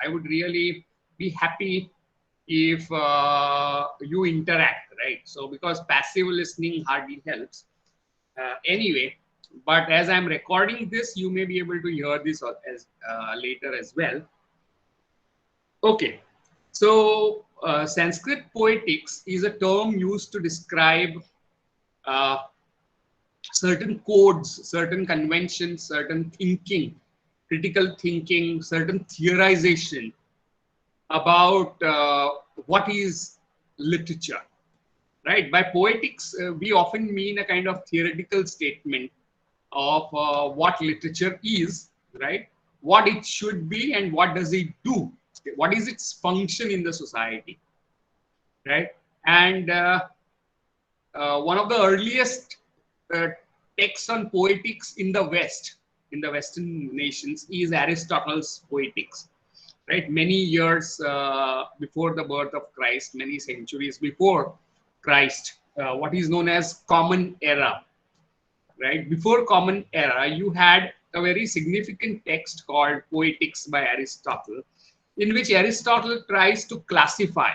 I would really be happy if you interact, right? So because passive listening hardly helps anyway. But as I'm recording this, you may be able to hear this as later as well. Okay, so Sanskrit poetics is a term used to describe uh, certain codes, certain conventions, certain thinking, critical thinking, certain theorization about what is literature, right? By poetics, we often mean a kind of theoretical statement of what literature is, right? What it should be and what does it do? What is its function in the society, right? And one of the earliest uh, texts on poetics in the West, in the Western nations, is Aristotle's Poetics. Right, many years before the birth of Christ, many centuries before Christ, what is known as Common Era. Right, before Common Era, you had a very significant text called Poetics by Aristotle, in which Aristotle tries to classify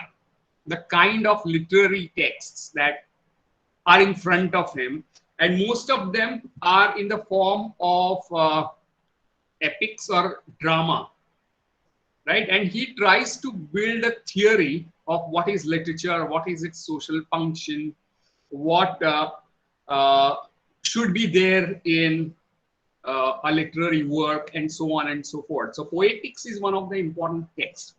the kind of literary texts that are in front of him, and most of them are in the form of epics or drama, right? And he tries to build a theory of what is literature, what is its social function, what uh, should be there in a literary work, and so on and so forth. So poetics is one of the important texts.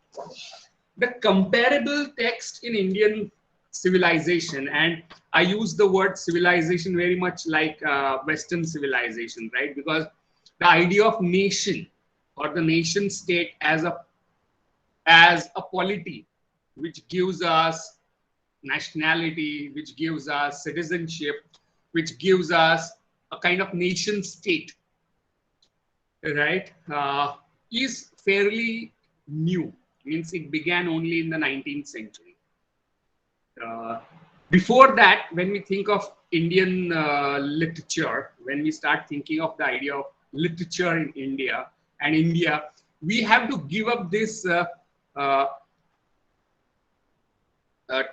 The comparable text in Indian civilization, and I use the word civilization very much like Western civilization, right? Because the idea of nation or the nation state as a polity which gives us nationality, which gives us citizenship, which gives us a kind of nation state, right? Is fairly new. Means it began only in the 19th century. Uh, Before that, when we think of Indian literature, when we start thinking of the idea of literature in India and India, we have to give up this uh,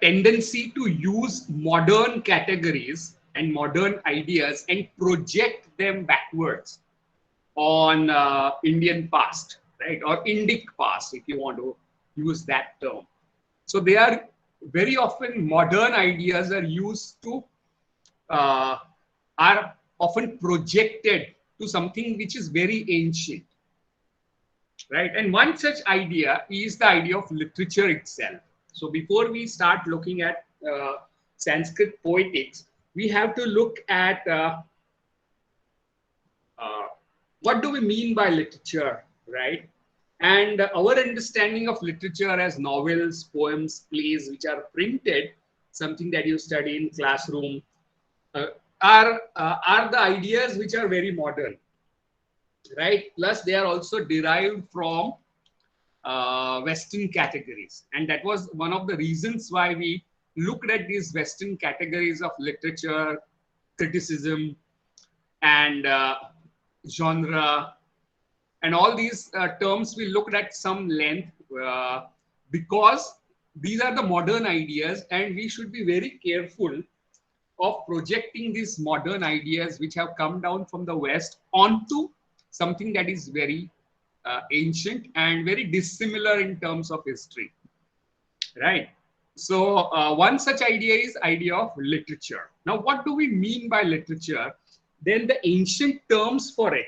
tendency to use modern categories and modern ideas and project them backwards on Indian past, right? Or Indic past, if you want to use that term. So they are very often modern ideas are used to uh, are often projected to something which is very ancient, right? And one such idea is the idea of literature itself. So before we start looking at Sanskrit poetics, we have to look at uh, what do we mean by literature, right? And our understanding of literature as novels, poems, plays, which are printed, something that you study in classroom, uh, are the ideas which are very modern, right? Plus, they are also derived from Western categories, and that was one of the reasons why we looked at these Western categories of literature, criticism, and genre, and all these terms we looked at some length because these are the modern ideas, and we should be very careful of projecting these modern ideas which have come down from the West onto something that is very ancient and very dissimilar in terms of history, right? So one such idea is idea of literature. Now, what do we mean by literature? Then the ancient terms for it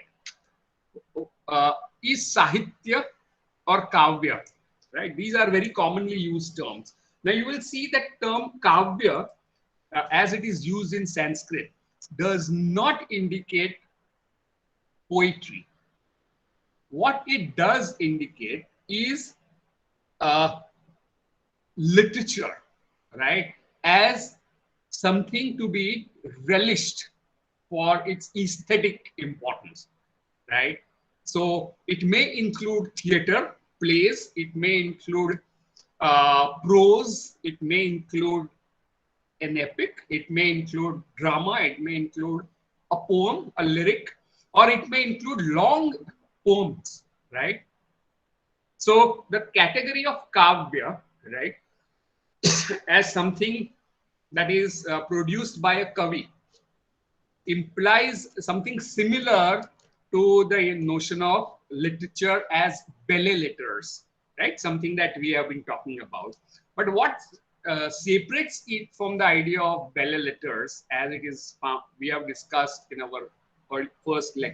uh, is Sahitya or Kavya, right? These are very commonly used terms. Now you will see that term Kavya, as it is used in Sanskrit, does not indicate poetry. What it does indicate is uh, literature, right? As something to be relished for its aesthetic importance, right? So it may include theater, plays, it may include prose, it may include an epic, it may include drama, it may include a poem, a lyric, or it may include long poems, right? So the category of kavya, right, as something that is produced by a kavi implies something similar to the notion of literature as belles letters, right? Something that we have been talking about. But what separates it from the idea of belles letters, as it is we have discussed in our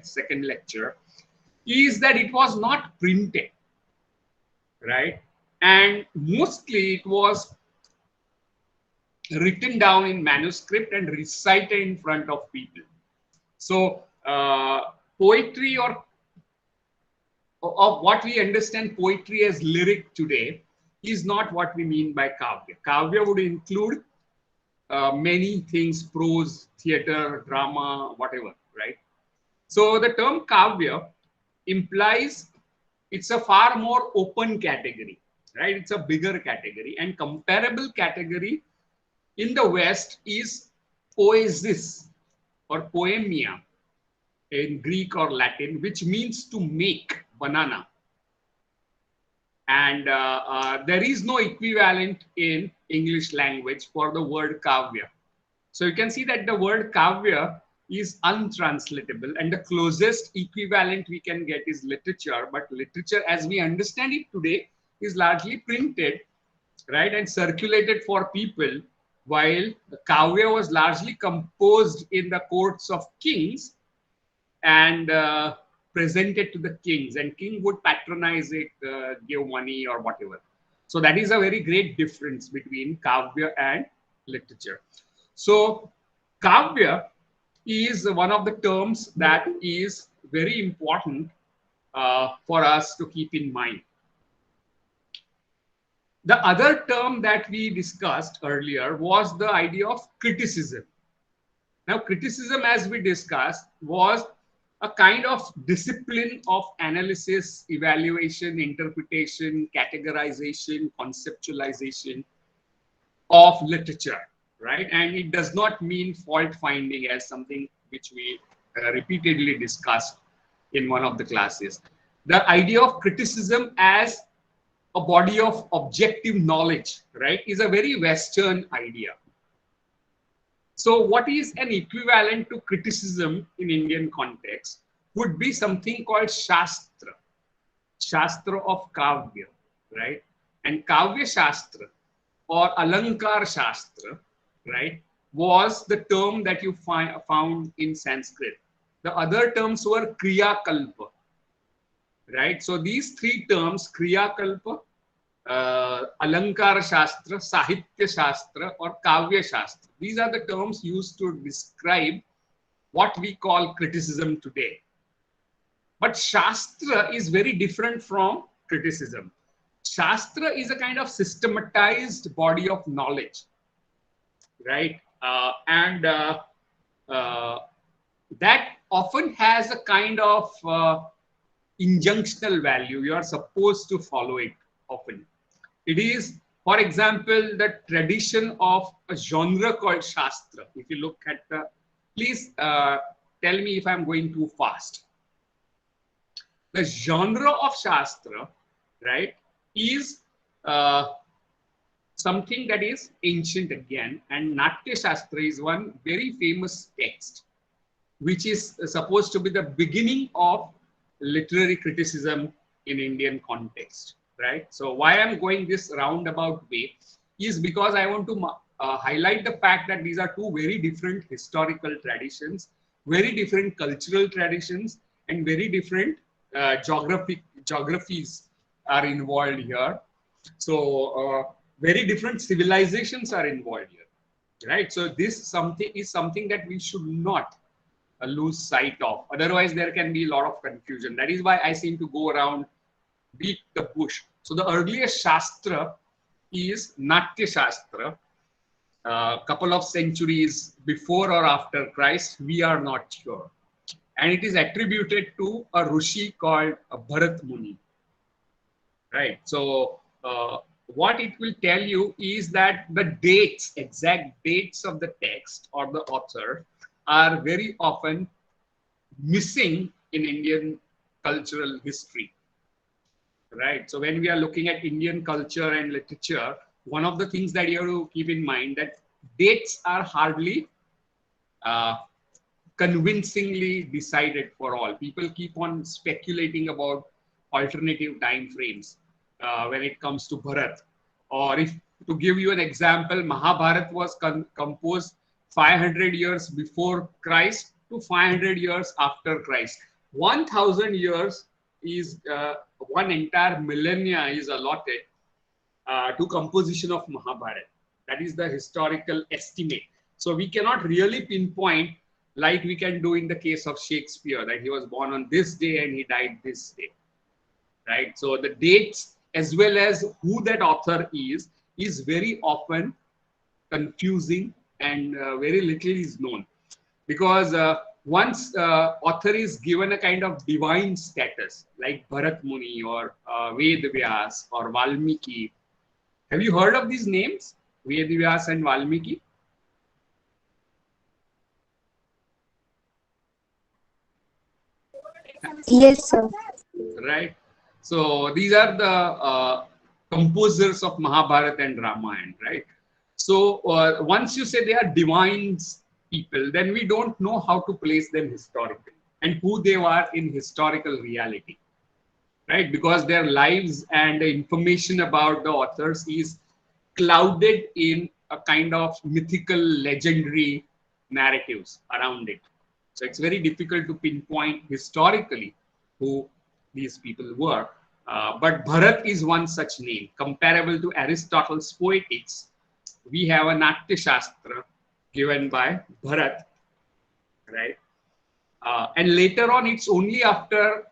second lecture, is that it was not printed, right? And mostly it was written down in manuscript and recited in front of people. So poetry or what we understand poetry as lyric today is not what we mean by kavya. Kavya would include many things: prose, theater, drama, whatever, right? So the term kavya implies it's a far more open category, right? It's a bigger category, and comparable category in the West is poesis or poemia in Greek or Latin, which means to make, banana. And there is no equivalent in English language for the word kavya. So you can see that the word kavya is untranslatable, and the closest equivalent we can get is literature. But literature, as we understand it today, is largely printed, right, and circulated for people, while the kavya was largely composed in the courts of kings and presented to the kings, and king would patronize it, give money or whatever. So that is a very great difference between kavya and literature. So kavya is one of the terms that is very important for us to keep in mind. The other term that we discussed earlier was the idea of criticism. Now, criticism, as we discussed, was a kind of discipline of analysis, evaluation, interpretation, categorization, conceptualization of literature, right? And it does not mean fault finding, as something which we repeatedly discussed in one of the classes. The idea of criticism as a body of objective knowledge, right, is a very Western idea. So what is an equivalent to criticism in Indian context would be something called Shastra, Shastra of Kavya, right? And Kavya Shastra or Alankar Shastra, right, was the term that you found in Sanskrit. The other terms were Kriya Kalpa, right? So these three terms, Kriya Kalpa, Alankara Shastra, Sahitya Shastra, or Kavya Shastra. These are the terms used to describe what we call criticism today. But Shastra is very different from criticism. Shastra is a kind of systematized body of knowledge, right? And that often has a kind of injunctional value. You are supposed to follow it often. It is, for example, the tradition of a genre called Shastra. If you look at the, please tell me if I'm going too fast. The genre of Shastra, right, is something that is ancient again, and Natya Shastra is one very famous text, which is supposed to be the beginning of literary criticism in Indian context, right? So why I'm going this roundabout way is because I want to highlight the fact that these are two very different historical traditions, very different cultural traditions, and very different geographies are involved here. So very different civilizations are involved here, right? So this is something that we should not lose sight of. Otherwise, there can be a lot of confusion. That is why I seem to go around, beat the bush. So the earliest Shastra is Natya Shastra. A couple of centuries before or after Christ, we are not sure. And it is attributed to a Rishi called Bharat Muni. Right. So what it will tell you is that the dates, exact dates of the text or the author are very often missing in Indian cultural history. right? So when we are looking at Indian culture and literature, one of the things that you have to keep in mind that dates are hardly uh, convincingly decided for all. People keep on speculating about alternative time frames when it comes to Bharat. Or if to give you an example, Mahabharat was composed 500 years before Christ to 500 years after Christ. 1000 years is one entire millennia is allotted to composition of Mahabharata. That is the historical estimate. So we cannot really pinpoint like we can do in the case of Shakespeare, that he was born on this day and he died this day, right? So the dates as well as who that author is very often confusing, and very little is known, because once author is given a kind of divine status like Bharat Muni or Ved Vyas or Valmiki. Have you heard of these names, Ved Vyas and Valmiki? Yes, sir. Right. So these are the composers of Mahabharata and Ramayana, right? So once you say they are divine people, then we don't know how to place them historically and who they are in historical reality, right? Because their lives and the information about the authors is clouded in a kind of mythical, legendary narratives around it. So it's very difficult to pinpoint historically who these people were. But Bharat is one such name, comparable to Aristotle's Poetics. We have a Natya Shastra given by Bharat, right? And later on, it's only after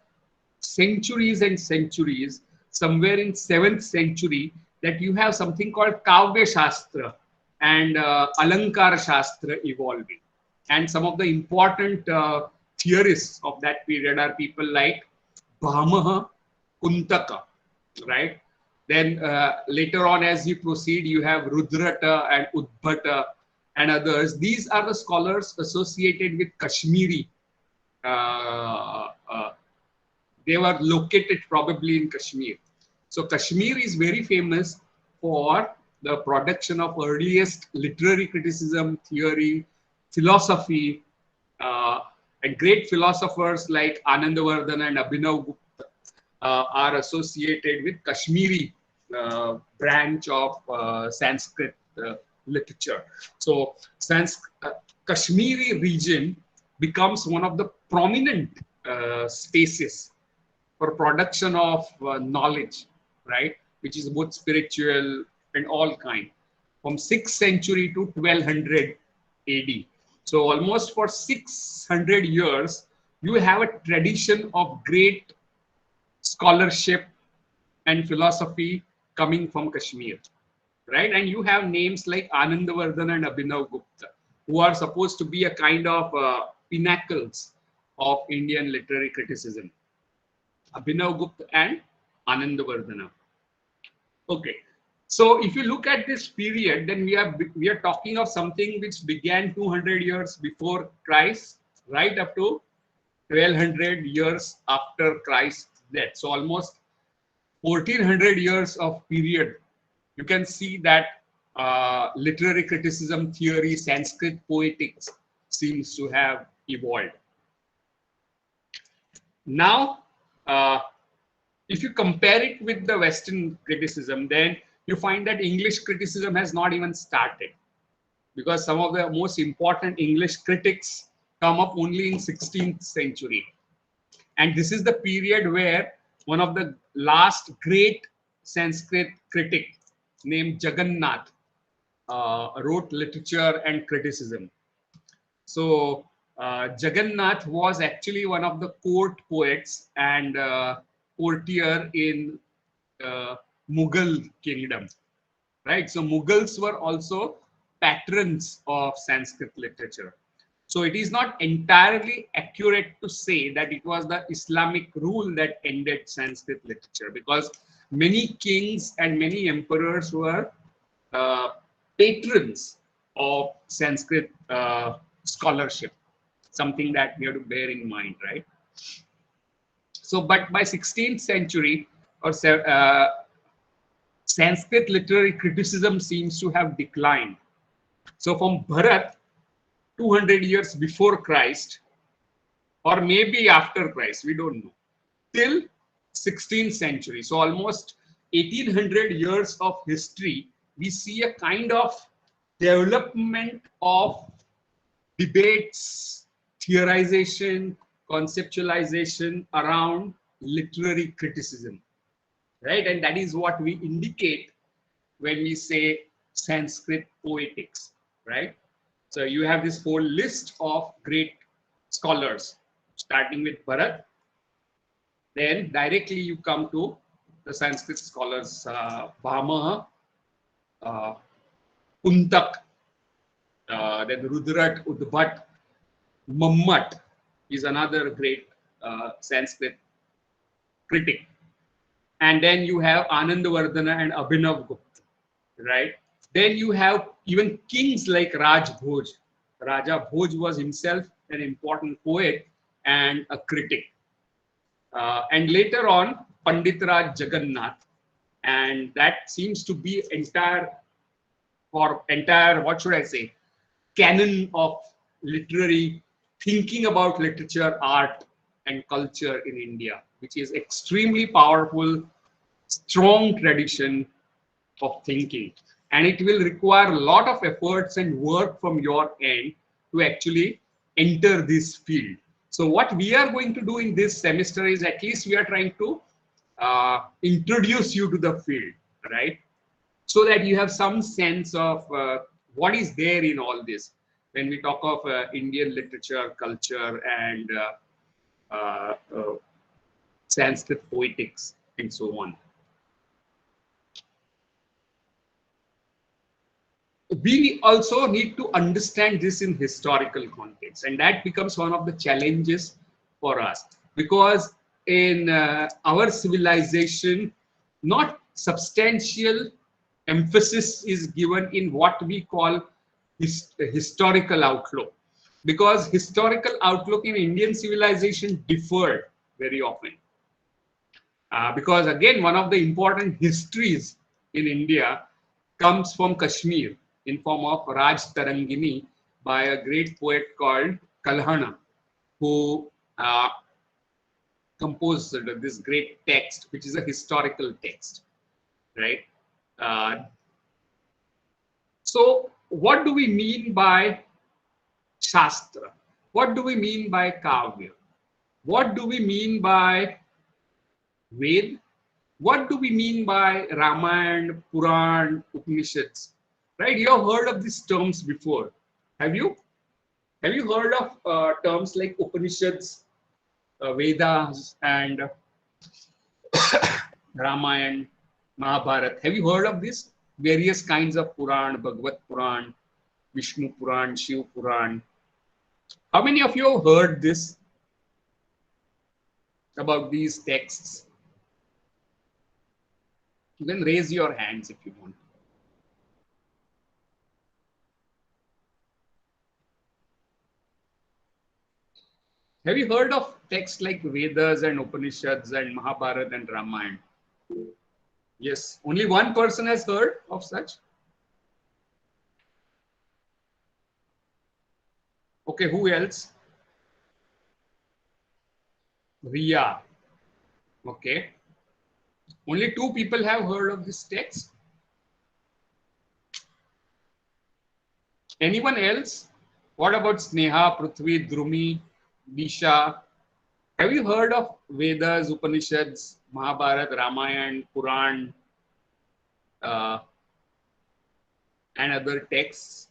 centuries and centuries, somewhere in 7th century, that you have something called Kavya Shastra and Alankara Shastra evolving. And some of the important theorists of that period are people like Bhamaha, Kuntaka, right? Then later on, as you proceed, you have Rudrata and Udbhata and others. These are the scholars associated with Kashmiri. They were located probably in Kashmir. So Kashmir is very famous for the production of earliest literary criticism, theory, philosophy, uh, and great philosophers like Anandavardhana and Abhinav Gupta are associated with Kashmiri branch of Sanskrit literature. So Kashmiri region becomes one of the prominent spaces for production of knowledge, right? Which is both spiritual and all kind, from 6th century to 1200 AD. So almost for 600 years, you have a tradition of great scholarship and philosophy coming from Kashmir, right? And you have names like Anandavardhana and Abhinav Gupta, who are supposed to be a kind of pinnacles of Indian literary criticism. Abhinav Gupta and Anandavardhana. Okay, so if you look at this period, then we are talking of something which began 200 years before Christ, right up to 1200 years after Christ's death. So almost 1400 years of period. You can see that literary criticism theory, Sanskrit poetics seems to have evolved. Now, if you compare it with the Western criticism, then you find that English criticism has not even started, because some of the most important English critics come up only in 16th century. And this is the period where one of the last great Sanskrit critic named Jagannath wrote literature and criticism. So Jagannath was actually one of the court poets and courtier in Mughal kingdom, right? So Mughals were also patrons of Sanskrit literature. So it is not entirely accurate to say that it was the Islamic rule that ended Sanskrit literature, because many kings and many emperors were uh, patrons of Sanskrit scholarship, something that we have to bear in mind, right? So, but by 16th century, or Sanskrit literary criticism seems to have declined. So from Bharat, 200 years before Christ, or maybe after Christ, we don't know, till 16th century. So almost 1800 years of history, we see a kind of development of debates, theorization, conceptualization around literary criticism, right? And that is what we indicate when we say Sanskrit poetics, right? So you have this whole list of great scholars, starting with Bharat. Then directly you come to the Sanskrit scholars, Bhamaha, uh, Kuntak, then Rudrat, Udbhat, Mammat is another great Sanskrit critic. And then you have Anandavardhana and Abhinav Gupta, right? Then you have even kings like Raj Bhoj. Raja Bhoj was himself an important poet and a critic. And later on, Pandit Raj Jagannath. And that seems to be entire, what should I say, canon of literary thinking about literature, art, and culture in India, which is extremely powerful, strong tradition of thinking. And it will require a lot of efforts and work from your end to actually enter this field. So what we are going to do in this semester is, at least we are trying to introduce you to the field, right? So that you have some sense of what is there in all this when we talk of Indian literature, culture, and Sanskrit poetics, and so on. We also need to understand this in historical context, and that becomes one of the challenges for us, because in our civilization, not substantial emphasis is given in what we call historical outlook, because historical outlook in Indian civilization differed very often. Because again, one of the important histories in India comes from Kashmir in form of Raj Tarangini by a great poet called Kalhana, who composed this great text, which is a historical text, right? So what do we mean by Shastra? What do we mean by Kavya? What do we mean by Ved? What do we mean by Ramayana, Puran, Upanishads? Right? You have heard of these terms before. Have you? Have you heard of terms like Upanishads, Vedas, and Ramayana, Mahabharata? Have you heard of this? Various kinds of Puran, Bhagavad Puran, Vishnu Puran, Shiv Puran. How many of you have heard this about these texts? You can raise your hands if you want. Have you heard of texts like Vedas and Upanishads and Mahabharata and Ramayana? Yes, only one person has heard of such. Okay, who else? Riya. Okay. Only two people have heard of this text. Anyone else? What about Sneha, Prithvi, Drumi, Disha? Have you heard of Vedas, Upanishads, Mahabharata, Ramayana, Puran, and other texts?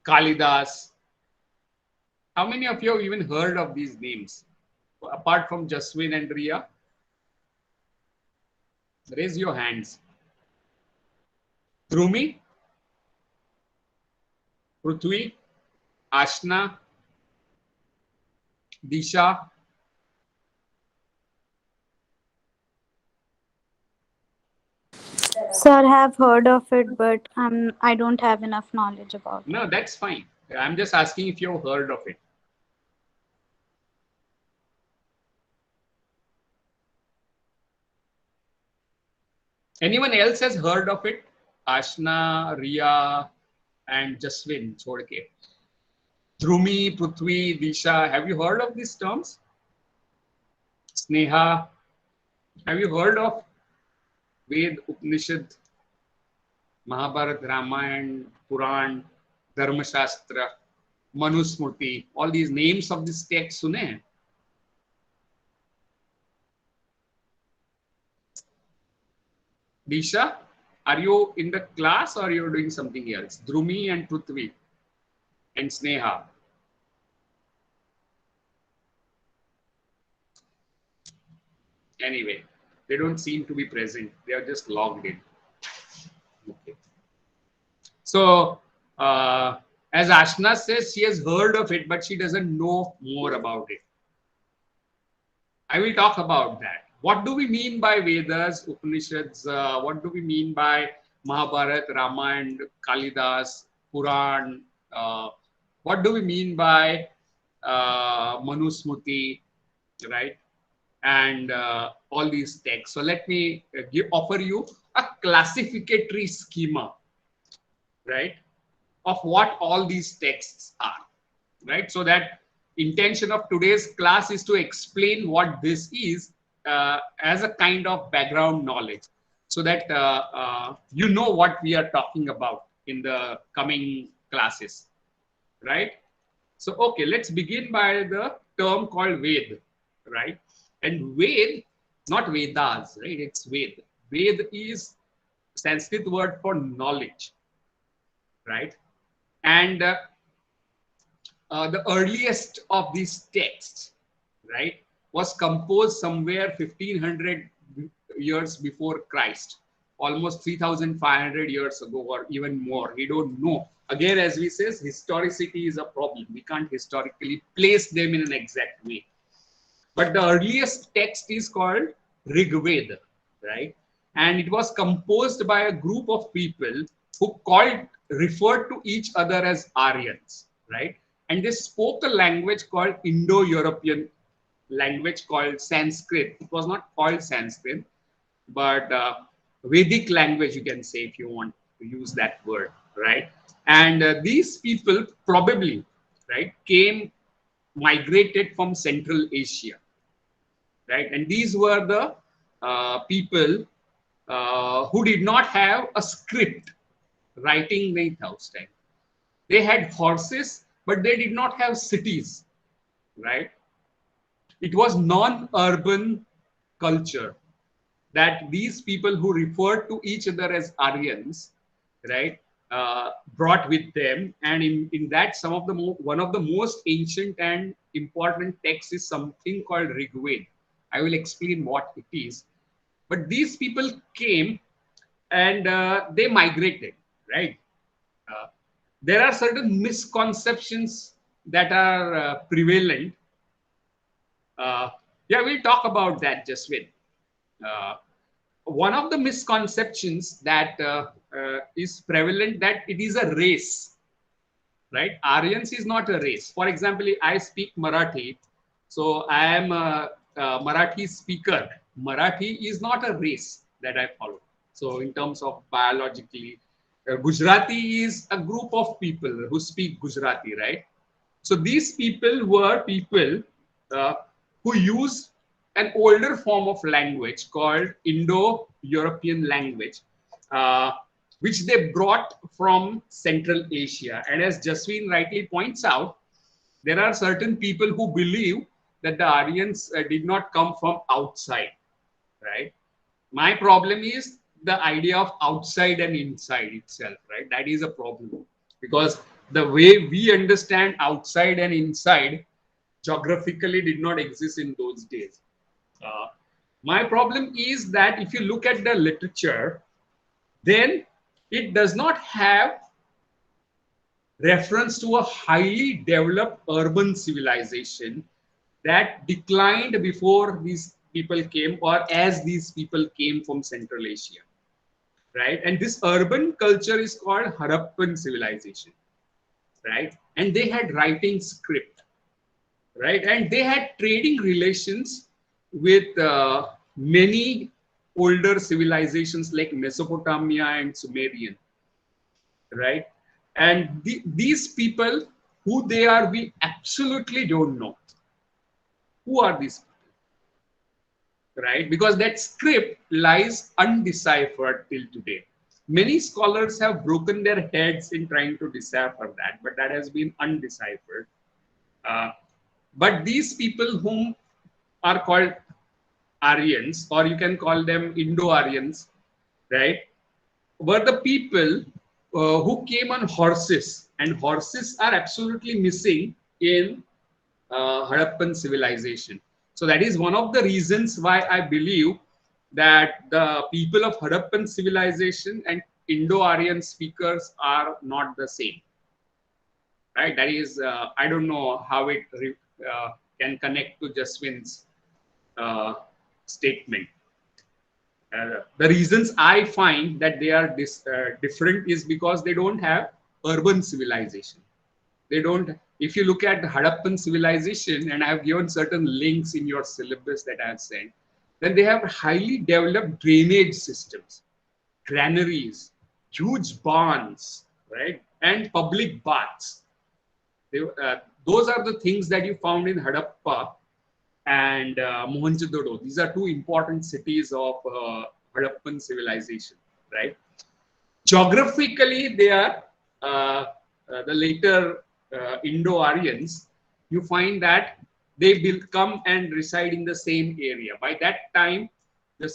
Kalidas? How many of you have even heard of these names? Apart from Jaswin and Riya? Raise your hands. Drumi? Prithvi? Ashna? Disha? Sir, have heard of it, but I don't have enough knowledge about it. No, that's fine. I'm just asking if you've heard of it. Anyone else has heard of it? Ashna, Ria, and Jaswin, chhod ke. Dhrumi, Prithvi, Disha, have you heard of these terms? Sneha, have you heard of Ved, Upanishad, Mahabharat, Ramayana, Puran, Dharma Shastra, Manusmriti, all these names of this text sune hain? Disha, are you in the class or you're doing something else? Dhrumi and Prithvi and Sneha. Anyway, they don't seem to be present. They are just logged in. Okay. So, as Ashna says, she has heard of it, but she doesn't know more about it. I will talk about that. What do we mean by Vedas, Upanishads? What do we mean by Mahabharata, Ramayana, Kalidas, Puran? What do we mean by Manusmriti, right? And all these texts. So let me offer you a classificatory schema, right, of what all these texts are, right? So that intention of today's class is to explain what this is as a kind of background knowledge, so that you know what we are talking about in the coming classes, right? So, okay, let's begin by the term called Ved, right? And Ved, not Vedas, right? It's Ved. Ved is Sanskrit word for knowledge, right? And the earliest of these texts, right, was composed somewhere 1500 years before Christ, almost 3,500 years ago or even more. We don't know. Again, as we say, historicity is a problem. We can't historically place them in an exact way. But the earliest text is called Rig Veda, right? And it was composed by a group of people who referred to each other as Aryans, right? And they spoke a language called Indo-European language called Sanskrit. It was not called Sanskrit, but Vedic language, you can say, if you want to use that word, right? And these people probably, right, migrated from Central Asia, right? And these were the people who did not have a script, writing नहीं था उस time. They had horses, but they did not have cities, right? It was non-urban culture that these people who referred to each other as Aryans, right, brought with them. And in that, one of the most ancient and important texts is something called Rig Veda. I will explain what it is. But these people came and they migrated, right? There are certain misconceptions that are prevalent. Yeah, we'll talk about that, Jaswin. One of the misconceptions that is prevalent, that it is a race, right? Aryans is not a race. For example, I speak Marathi, so I am a Marathi speaker. Marathi is not a race that I follow. So in terms of biologically, Gujarati is a group of people who speak Gujarati, right? So these people were people who use an older form of language called Indo-European language, which they brought from Central Asia. And as Jaswin rightly points out, there are certain people who believe that the Aryans did not come from outside, right? My problem is the idea of outside and inside itself, right? That is a problem, because the way we understand outside and inside geographically did not exist in those days. My problem is that if you look at the literature, then it does not have reference to a highly developed urban civilization that declined before these people came, or as these people came from Central Asia, right? And this urban culture is called Harappan civilization, right? And they had writing script, right? And they had trading relations with many older civilizations like Mesopotamia and Sumerian, right? And these people, who they are, we absolutely don't know. Who are these people, right? Because that script lies undeciphered till today. Many scholars have broken their heads in trying to decipher that, but that has been undeciphered. But these people whom are called Aryans, or you can call them Indo-Aryans, right, were the people who came on horses, and horses are absolutely missing in Harappan civilization. So that is one of the reasons why I believe that the people of Harappan civilization and Indo-Aryan speakers are not the same. Right? That is, I don't know how it can connect to Jaswin's statement. The reasons I find that they are different is because they don't have urban civilization. They don't. If you look at the Harappan civilization, and I have given certain links in your syllabus that I have sent, then they have highly developed drainage systems, granaries, huge barns, right, and public baths. Those are the things that you found in Harappa and Mohenjo-daro. These are two important cities of Harappan civilization, right? Geographically, they are the later Indo-Aryans. You find that they will come and reside in the same area. By that time, the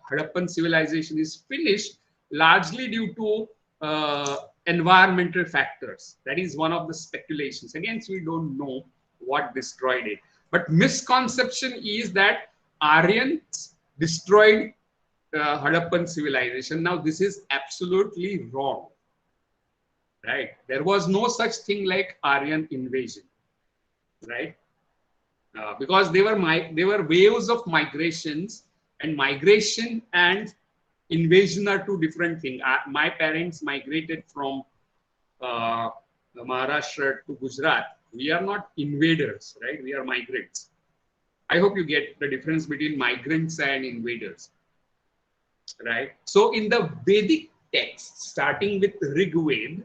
Harappan civilization is finished, largely due to environmental factors. That is one of the speculations. Again, we don't know what destroyed it. But misconception is that Aryans destroyed Harappan civilization. Now, this is absolutely wrong. Right? There was no such thing like Aryan invasion, right? Because they were waves of migrations, and migration and invasion are two different things. My parents migrated from Maharashtra to Gujarat. We are not invaders, right? We are migrants. I hope you get the difference between migrants and invaders, right? So in the Vedic text, starting with Rig Veda,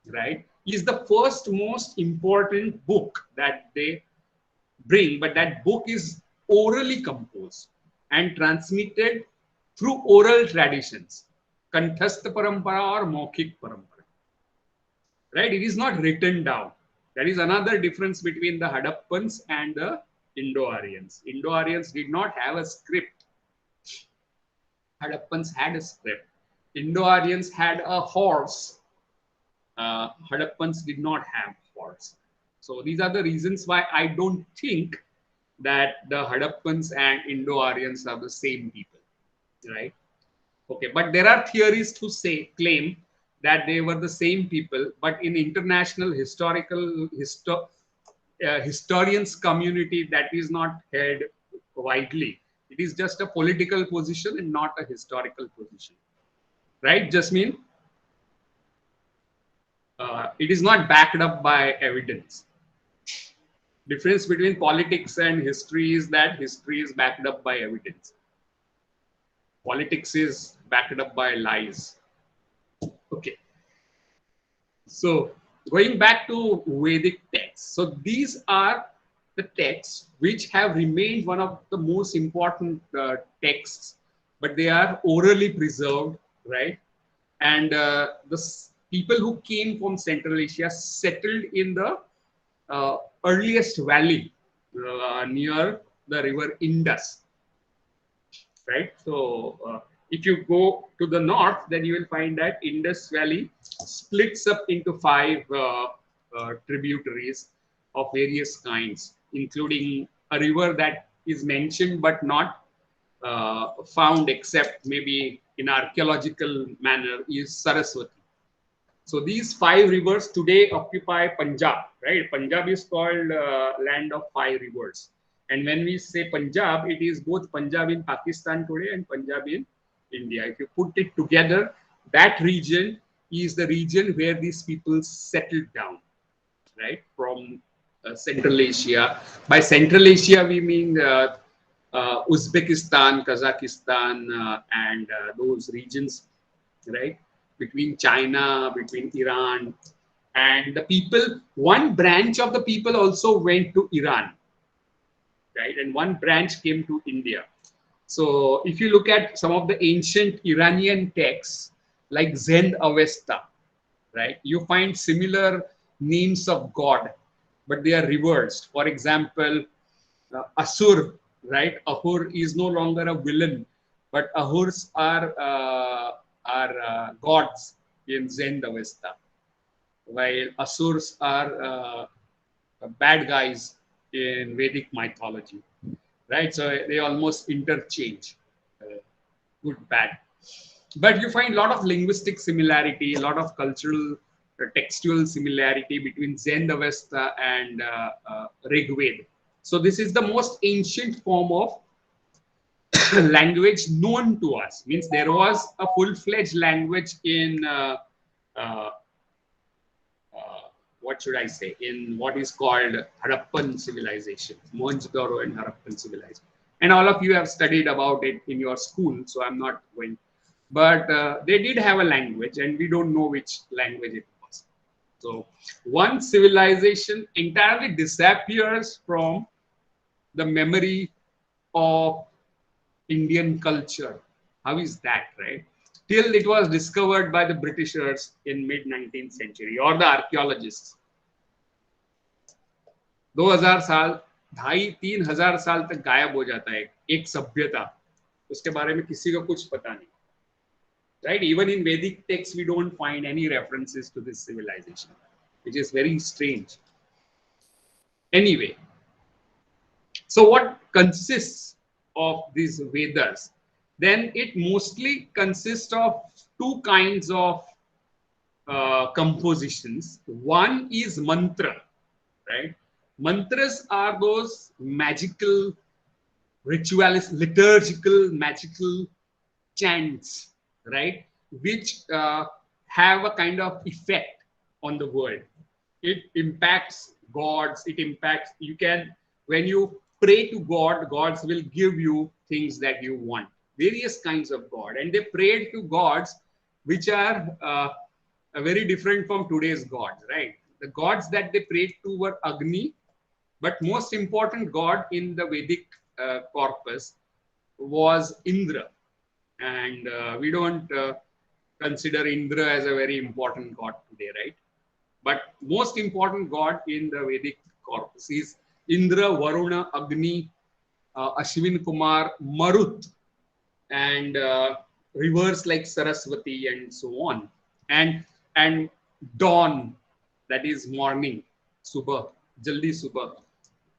right, is the first most important book that they bring, but that book is orally composed and transmitted through oral traditions, Kanthastha Parampara or Maukhik Parampara, right? It is not written down. That is another difference between the Hadappans and the Indo-Aryans. Indo-Aryans did not have a script. Hadappans had a script. Indo-Aryans had a horse. Hadappans did not have horse. So these are the reasons why I don't think that the Hadappans and Indo-Aryans are the same people, right? Okay, but there are theorists who claim that they were the same people, but in international historians community, that is not held widely. It is just a political position and not a historical position, right, Jasmine? It is not backed up by evidence. Difference between politics and history is that history is backed up by evidence. Politics is backed up by lies. Okay. So going back to Vedic texts. So these are the texts which have remained one of the most important texts, but they are orally preserved, right? And the people who came from Central Asia settled in the earliest valley near the river Indus, right? So if you go to the north, then you will find that Indus Valley splits up into 5 tributaries of various kinds, including a river that is mentioned but not found except maybe in archaeological manner is Saraswati. So these 5 rivers today occupy Punjab, right? Punjab is called land of 5 rivers. And when we say Punjab, it is both Punjab in Pakistan today and Punjab in India. If you put it together, that region is the region where these people settled down, right? From Central Asia. By Central Asia, we mean Uzbekistan, Kazakhstan, and those regions, right? Between China, between Iran, and the people, one branch of the people also went to Iran, right? And one branch came to India. So if you look at some of the ancient Iranian texts like Zend Avesta, right, you find similar names of God, but they are reversed. For example, Asur, right? Ahur is no longer a villain, but Ahurs are gods in Zend Avesta, while Asurs are bad guys in Vedic mythology, right? So they almost interchange, good, bad. But you find a lot of linguistic similarity, a lot of cultural, textual similarity between Zend Avesta and Rig Veda. So this is the most ancient form of language known to us. Means there was a full-fledged language in uh, what should I say, in what is called Harappan civilization, Mohenjo-daro and Harappan civilization. And all of you have studied about it in your school, so I'm not going. But they did have a language, and we don't know which language it was. So one civilization entirely disappears from the memory of Indian culture. How is that, right? Till it was discovered by the Britishers in mid 19th century or the archaeologists. 2000 साल, 2,500-3,000 साल तक गायब हो जाता है एक सभ्यता, उसके बारे में किसी को कुछ पता नहीं, right? Even in Vedic texts we don't find any references to this civilization, which is very strange. Anyway, so what consists of these Vedas? Then it mostly consists of two kinds of compositions. One is mantra, right? Mantras are those magical, ritualist, liturgical, magical chants, right? Which have a kind of effect on the world. It impacts gods, it impacts, you can, when you pray to God, gods will give you things that you want. Various kinds of God. And they prayed to gods which are very different from today's gods, right? The gods that they prayed to were Agni, but most important god in the Vedic corpus was Indra. And we don't consider Indra as a very important god today, right? But most important god in the Vedic corpus is Indra, Varuna, Agni, Ashwin Kumar, Marut, and rivers like Saraswati and so on. And dawn, that is morning, subah, jaldi subah,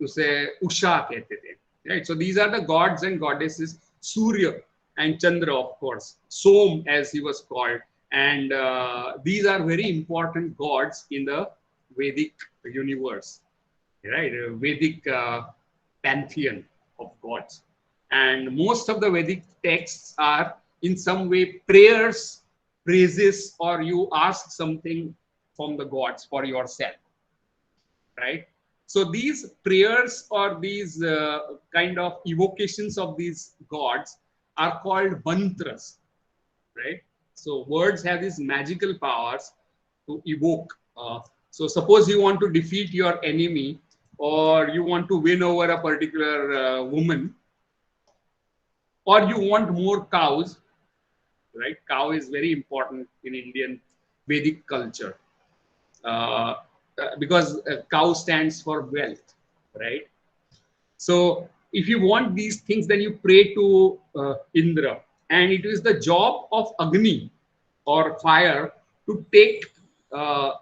उसे उषा कहते थे, right? So these are the gods and goddesses. Surya and Chandra, of course, Som as he was called, and these are very important gods in the Vedic universe, right? Vedic pantheon of gods. And most of the Vedic texts are in some way prayers, praises, or you ask something from the gods for yourself, right? So these prayers or these kind of evocations of these gods are called mantras, right? So words have these magical powers to evoke. So suppose you want to defeat your enemy, or you want to win over a particular woman, or you want more cows, right? Cow is very important in Indian Vedic culture. Because cow stands for wealth, right? So if you want these things, then you pray to Indra, and it is the job of Agni or fire to take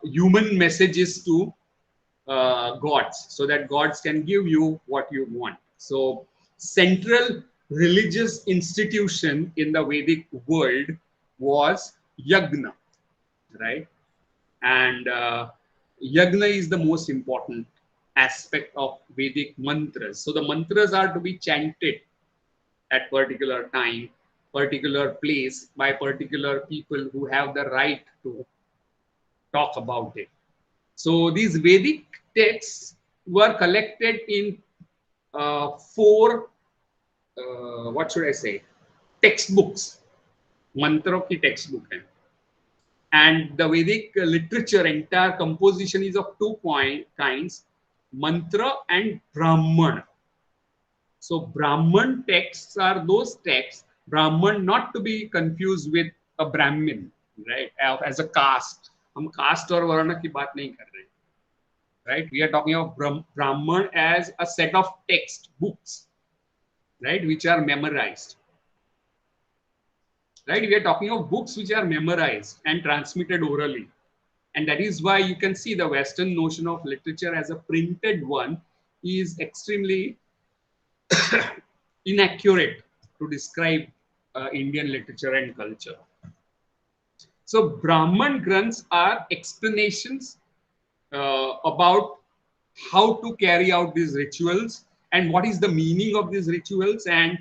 human messages to gods, so that gods can give you what you want. So central religious institution in the Vedic world was yagna, right? And yagna is the most important aspect of Vedic mantras. So the mantras are to be chanted at particular time, particular place, by particular people who have the right to talk about it. So these Vedic texts were collected in four what should I say, textbooks, मंत्रों की textbook है. And the Vedic literature, entire composition is of two kinds, mantra and Brahman. So Brahman texts are those texts, Brahman not to be confused with a Brahmin, right? As a caste. हम caste और वर्ण की बात नहीं कर रहे, right? We are talking of Brahman as a set of text books, right, which are memorized. Right? We are talking of books which are memorized and transmitted orally. And that is why you can see the Western notion of literature as a printed one is extremely inaccurate to describe Indian literature and culture. So Brahman Granths are explanations about how to carry out these rituals and what is the meaning of these rituals and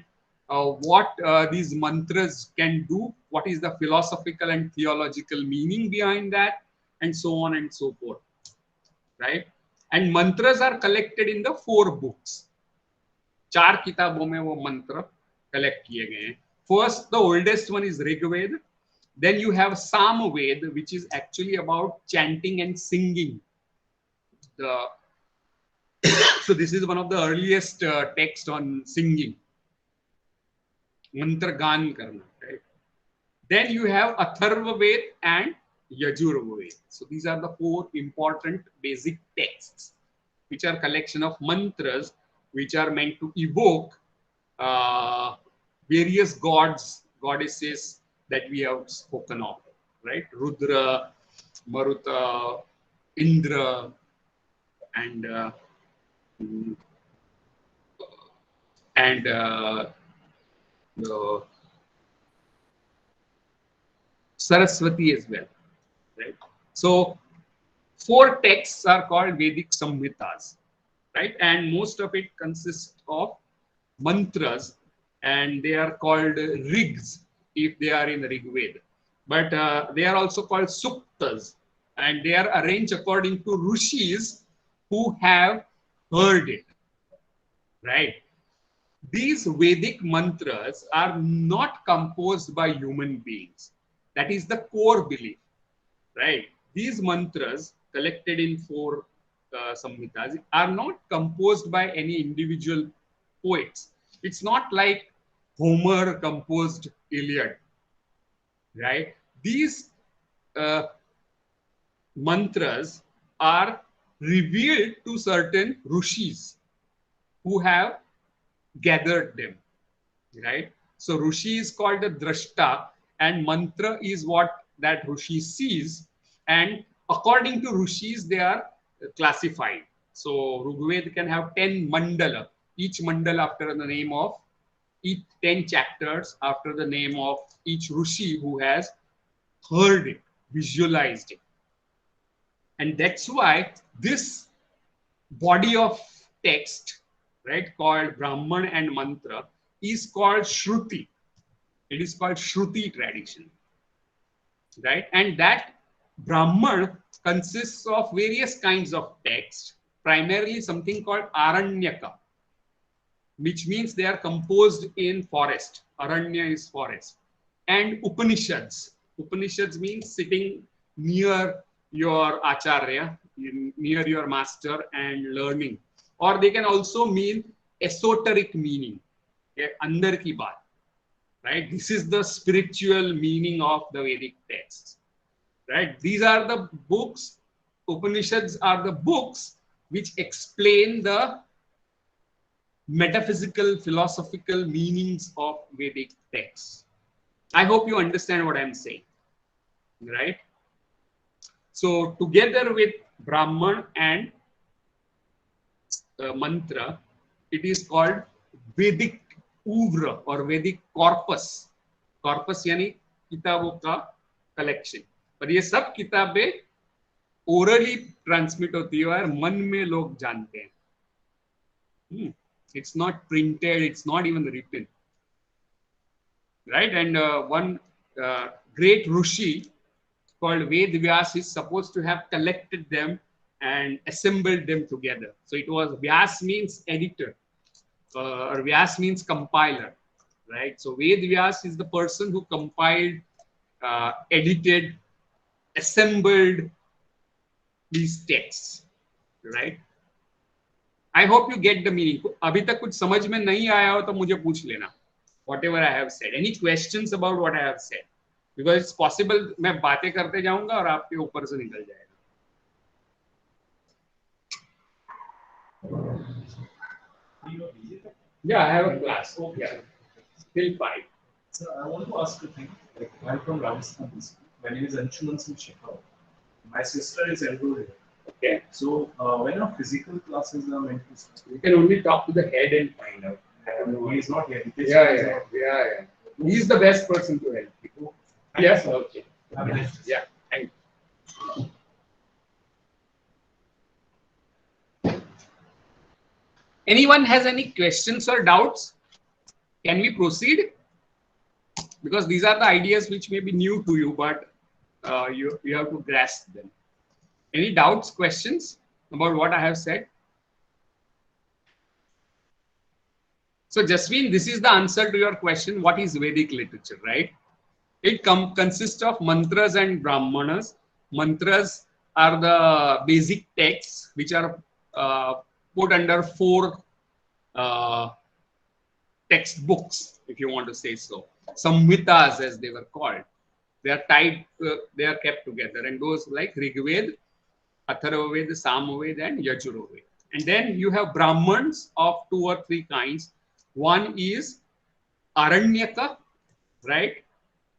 what these mantras can do, what is the philosophical and theological meaning behind that, and so on and so forth, right? And mantras are collected in the 4 books. 4 किताबों में वो मंत्र collect किए गए हैं. First, the oldest one is Rig Veda. Then you have Sam Veda, which is actually about chanting and singing. So this is one of the earliest texts on singing. Mantra Gan karna, right? Then you have Atharva Veda and Yajurveda Veda. So these are the 4 important basic texts, which are collection of mantras, which are meant to evoke various gods, goddesses that we have spoken of, right? Rudra, Maruta, Indra, and Saraswati as well, right? So 4 texts are called Vedic Samhitas, right? And most of it consists of mantras, and they are called rigs if they are in the Rig Veda. But they are also called suktas, and they are arranged according to rishis who have heard it, right? These Vedic mantras are not composed by human beings. That is the core belief, right? These mantras collected in 4 samhitas are not composed by any individual poets. It's not like Homer composed Iliad, right? These mantras are revealed to certain rishis who have gathered them, right? So Rishi is called a drashta, and mantra is what that Rishi sees, and according to Rishis they are classified. So Rigveda can have 10 mandala, each mandala after the name of each 10 chapters after the name of each Rishi who has heard it, visualized it. And that's why this body of text, right, called Brahman and Mantra, is called Shruti. It is called Shruti tradition, right? And that Brahman consists of various kinds of text, primarily something called Aranyaka, which means they are composed in forest. Aranya is forest. And Upanishads. Upanishads means sitting near your acharya, near your master and learning. Or they can also mean esoteric meaning, andar ki baat, right? This is the spiritual meaning of the Vedic texts, right? These are the books, Upanishads are the books which explain the metaphysical, philosophical meanings of Vedic texts. I hope you understand what I'm saying, right? So together with Brahman and mantra, it is called Vedic oeuvre or Vedic corpus. Corpus यानी किताबों का collection. पर ये सब किताबें orally transmit होती है और मन में लोग जानते हैं. It's not printed, it's not even written, right? And one great Rishi called Ved Vyas is supposed to have collected them and assembled them together. So it was Vyas means editor. or Vyas means compiler, right? So Ved Vyas is the person who compiled, edited, assembled these texts, right? I hope you get the meaning. अभी तक कुछ समझ में नहीं आया हो तो मुझे पूछ लेना. Whatever I have said. Any questions about what I have said? Because it's possible मैं बातें करते जाऊंगा और आपके ऊपर से निकल जाएगा. Yeah, I have a class. Okay. Yeah. Till 5. So I want to ask a thing. Like, I'm from Rajasthan. My name is Anshuman Singh Shekhar. My sister is enrolled here. Okay. So when our physical classes are meant to start? You can only talk to the head and find out. He is not here. Yeah. He is the best person to help you. Yes. Okay. Yeah. Thank you. Anyone has any questions or doubts? Can we proceed? Because these are the ideas which may be new to you, but you have to grasp them. Any doubts, questions about what I have said? So, Jasween, this is the answer to your question. What is Vedic literature, right? It consists of mantras and brahmanas. Mantras are the basic texts which are put under 4 textbooks, if you want to say so. Samhitas, as they were called. They are tied, they are kept together, and those like Rigved, Atharvaved, Samaved, and Yajurved. And then you have Brahmans of 2 or 3 kinds. One is Aranyaka, right,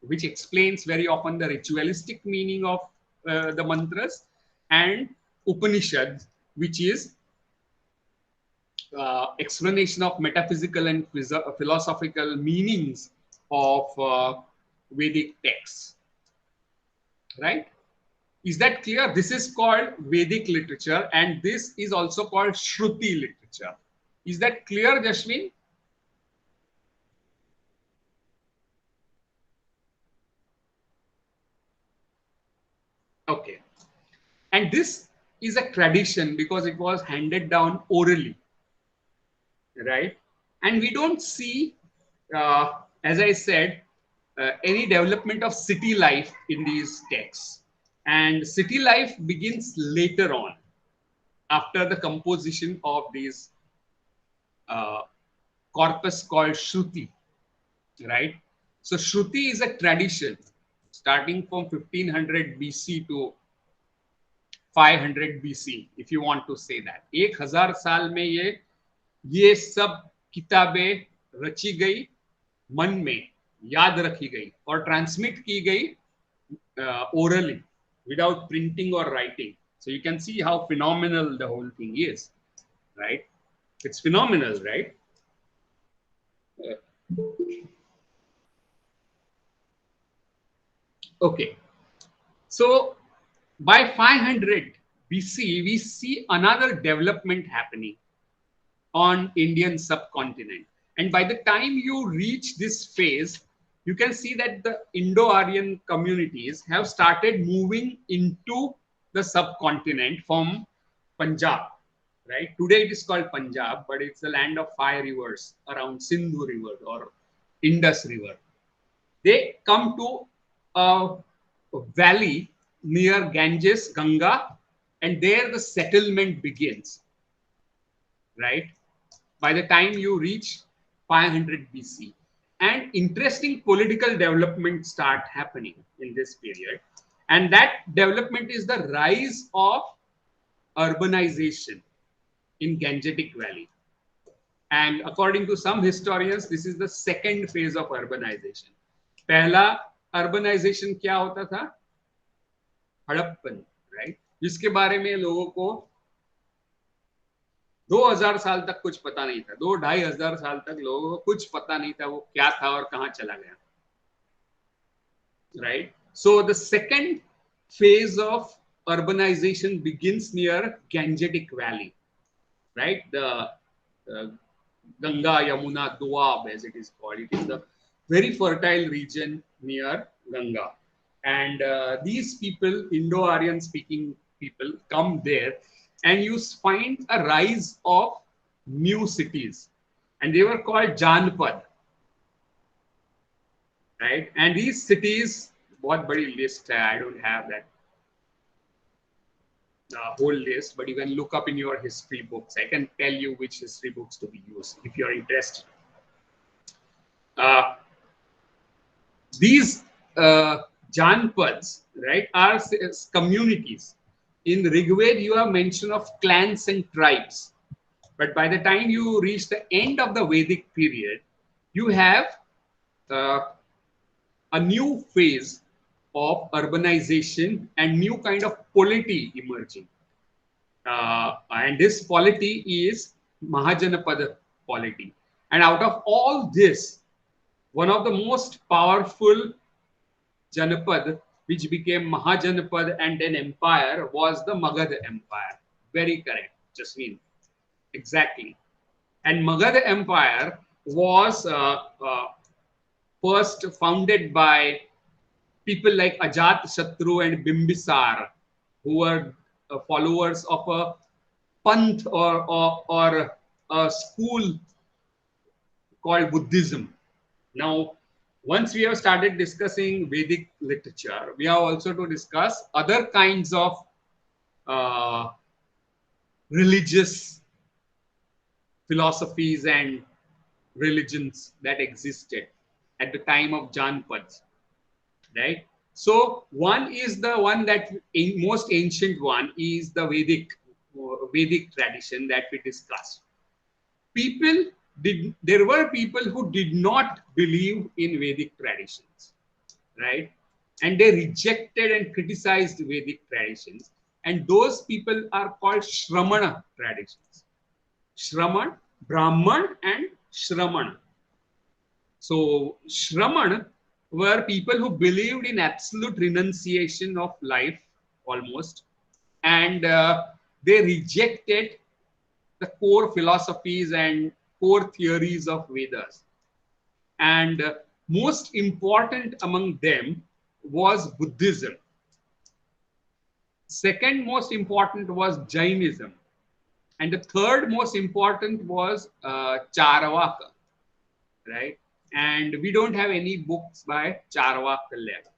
which explains very often the ritualistic meaning of the mantras, and Upanishad, which is explanation of metaphysical and philosophical meanings of Vedic texts, right? Is that clear? This is called Vedic literature, and this is also called Shruti literature. Is that clear, Jasmine? Okay. And this is a tradition because it was handed down orally, right? And we don't see, as I said, any development of city life in these texts. And city life begins later on, after the composition of these corpus called Shruti, right? So Shruti is a tradition starting from 1500 BC to 500 BC, if you want to say that. 1000 साल में ये सब किताबें रची गई, मन में याद रखी गई और ट्रांसमिट की गई orally, without printing or writing. So you can see how phenomenal the whole thing is, right? It's phenomenal, right? Okay. So by 500 BC, we see another development happening on Indian subcontinent. And by the time you reach this phase, you can see that the Indo-Aryan communities have started moving into the subcontinent from Punjab, right? Today it is called Punjab, but it's the land of 5 rivers around Sindhu River or Indus River. They come to a valley near Ganges, Ganga, and there the settlement begins, right? By the time you reach 500 BC. And interesting political development start happening in this period. And that development is the rise of urbanization in Gangetic Valley. And according to some historians, this is the second phase of urbanization. पहला urbanization क्या होता था? Harappan, right? जिसके बारे में लोगों को 2000 साल तक कुछ पता नहीं था, 2-2500 साल तक लोगों को कुछ पता नहीं था वो क्या था और कहां चला गया, right? So the second phase of urbanization begins near Gangetic Valley, right? The Ganga, Yamuna, Doab, as it is called. It is the very fertile region near Ganga, and these people, Indo-Aryan speaking people, come there. And you find a rise of new cities. and they were called Janpad, right? And these cities, बहुत बड़ी list है, I don't have that whole list, but you can look up in your history books. I can tell you which history books to be used if you're interested. These Janpads, right, are communities. In Rigved, you have mention of clans and tribes. But by the time you reach the end of the Vedic period, you have a new phase of urbanization and new kind of polity emerging. And this polity is Mahajanapada polity. And out of all this, one of the most powerful Janapad, which became Mahajanapad and then empire, was the Magad Empire. Very correct, Jasmine. Exactly. And Magad Empire was first founded by people like Ajat Shatru and Bimbisar, who were followers of a panth or a school called Buddhism. Now, once we have started discussing Vedic literature, we have also to discuss other kinds of religious philosophies and religions that existed at the time of Janpads, right? So one is the one that most ancient one is the Vedic tradition that we discussed. There were people who did not believe in Vedic traditions, right? And they rejected and criticized Vedic traditions. And those people are called Shramana traditions. Shraman, Brahman and Shramana. So Shraman were people who believed in absolute renunciation of life almost. And they rejected the core philosophies and core theories of Vedas. And most important among them was Buddhism. Second most important was Jainism. And the third most important was Charvaka, right? And we don't have any books by Charvaka left,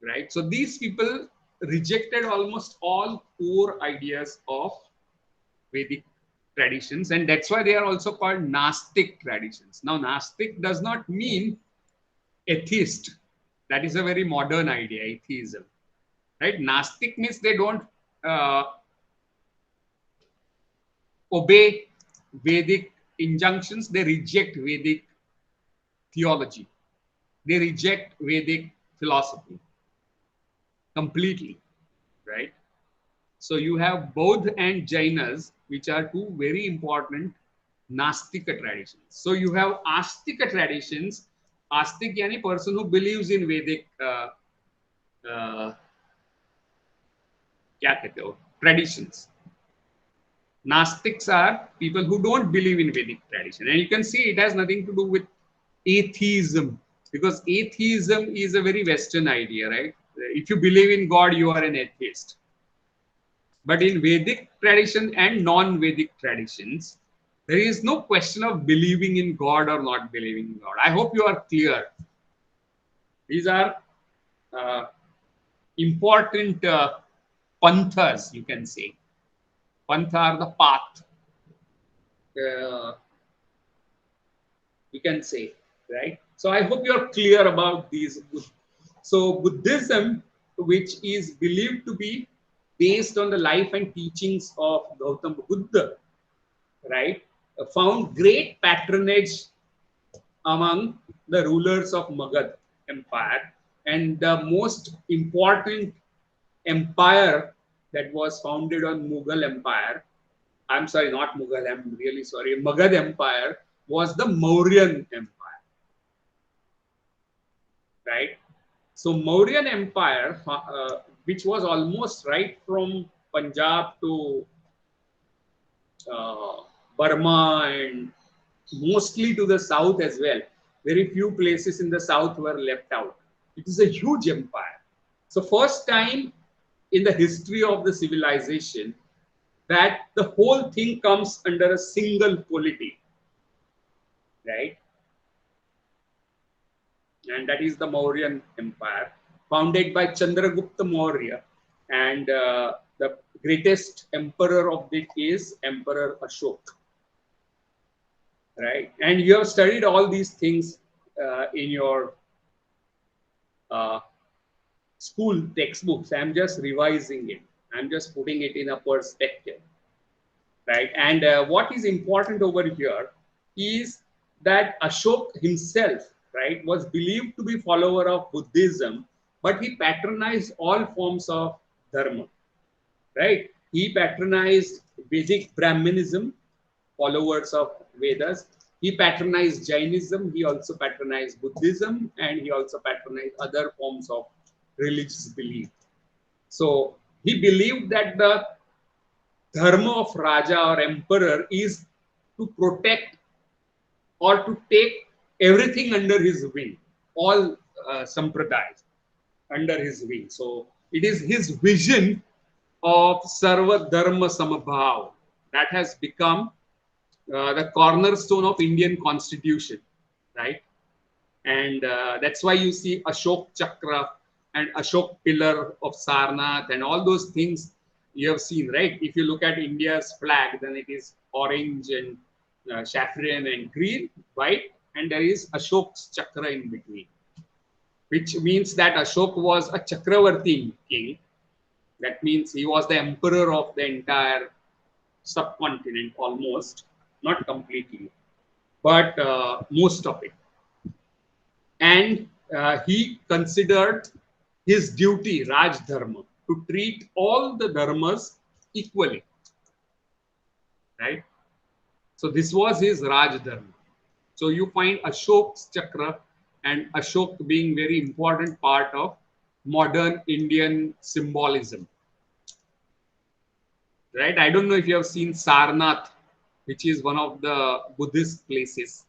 right? So these people rejected almost all core ideas of Vedic traditions, and that's why they are also called Gnostic traditions. Now, Gnostic does not mean atheist. That is a very modern idea, atheism, right? Gnostic means they don't obey Vedic injunctions. They reject Vedic theology. They reject Vedic philosophy completely, right? So you have Bodh and Jainas, which are two very important Nastika traditions. So you have Astika traditions. Astik yani person who believes in Vedic traditions. Nastics are people who don't believe in Vedic tradition. And you can see it has nothing to do with atheism, because atheism is a very Western idea, right? If you believe in God, you are an atheist. But in Vedic tradition and non-Vedic traditions, there is no question of believing in God or not believing in God. I hope you are clear. These are important panthas, you can say. Pantha are the path, you can say, right? So I hope you are clear about these. So Buddhism, which is believed to be based on the life and teachings of Gautama Buddha, right, found great patronage among the rulers of Magad Empire. And the most important empire that was founded on Mughal Empire, I'm sorry, not Mughal, I'm really sorry, Magad Empire, was the Mauryan Empire, right? So Mauryan Empire, which was almost right from Punjab to Burma and mostly to the south as well. Very few places in the south were left out. It is a huge empire. So first time in the history of the civilization, that the whole thing comes under a single polity, right? And that is the Mauryan Empire, founded by Chandragupta Maurya, and the greatest emperor of it is Emperor Ashok, right? And you have studied all these things in your school textbooks. I'm just revising it. I'm just putting it in a perspective, right? And what is important over here is that Ashok himself, right, was believed to be follower of Buddhism, but he patronized all forms of dharma, right? He patronized Vedic Brahmanism, followers of Vedas. He patronized Jainism. He also patronized Buddhism, and he also patronized other forms of religious belief. So he believed that the dharma of Raja or Emperor is to protect or to take everything under his wing, all sampradayas under his wing. So it is his vision of Sarva Dharma Samabhav that has become the cornerstone of Indian constitution, right? And that's why you see Ashok Chakra and Ashok Pillar of Sarnath and all those things you have seen, right? If you look at India's flag, then it is orange and saffron and green, white, and there is Ashok's Chakra in between, which means that Ashok was a Chakravarti king. That means he was the emperor of the entire subcontinent almost, not completely, but most of it. And he considered his duty, Raj Dharma, to treat all the dharmas equally, right? So this was his Raj Dharma. So you find Ashok's Chakra and Ashok being very important part of modern Indian symbolism, right? I don't know if you have seen Sarnath, which is one of the Buddhist places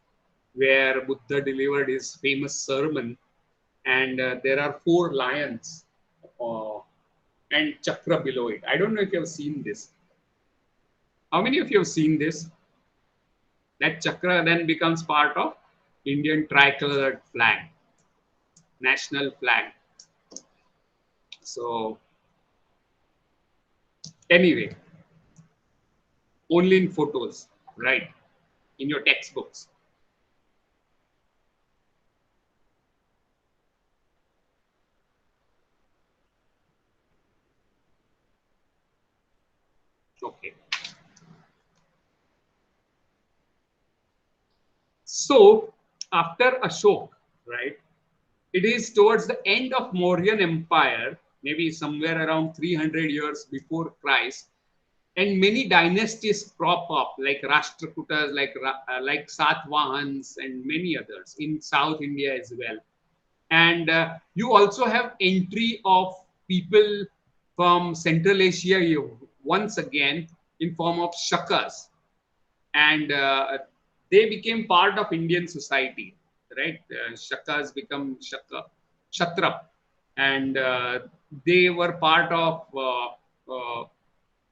where Buddha delivered his famous sermon, and there are 4 lions and chakra below it. I don't know if you have seen this. How many of you have seen this? That chakra then becomes part of Indian tricolored flag, national flag. So anyway, only in photos, right? In your textbooks. Okay. So after Ashok, right, it is towards the end of Mauryan Empire, maybe somewhere around 300 years before Christ, and many dynasties crop up, like Rashtrakutas, like Satvahans, and many others in South India as well. And you also have entry of people from Central Asia once again in form of Shakas, and they became part of Indian society, right? Shakas become Kshatrap, and they were part of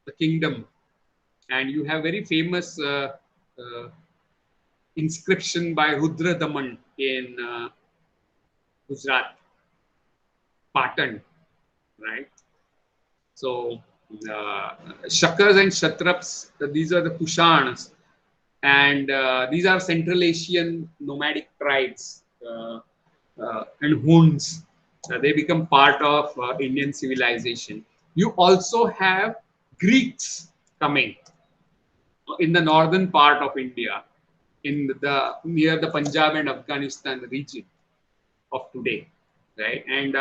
the kingdom. And you have very famous inscription by Rudra Daman in Gujarat, Patan, right? So Shakas and Kshatraps, these are the Kushans, and these are Central Asian nomadic tribes and Huns. They become part of Indian civilization. You also have Greeks coming in the northern part of India, in the near the Punjab and Afghanistan region of today, right? And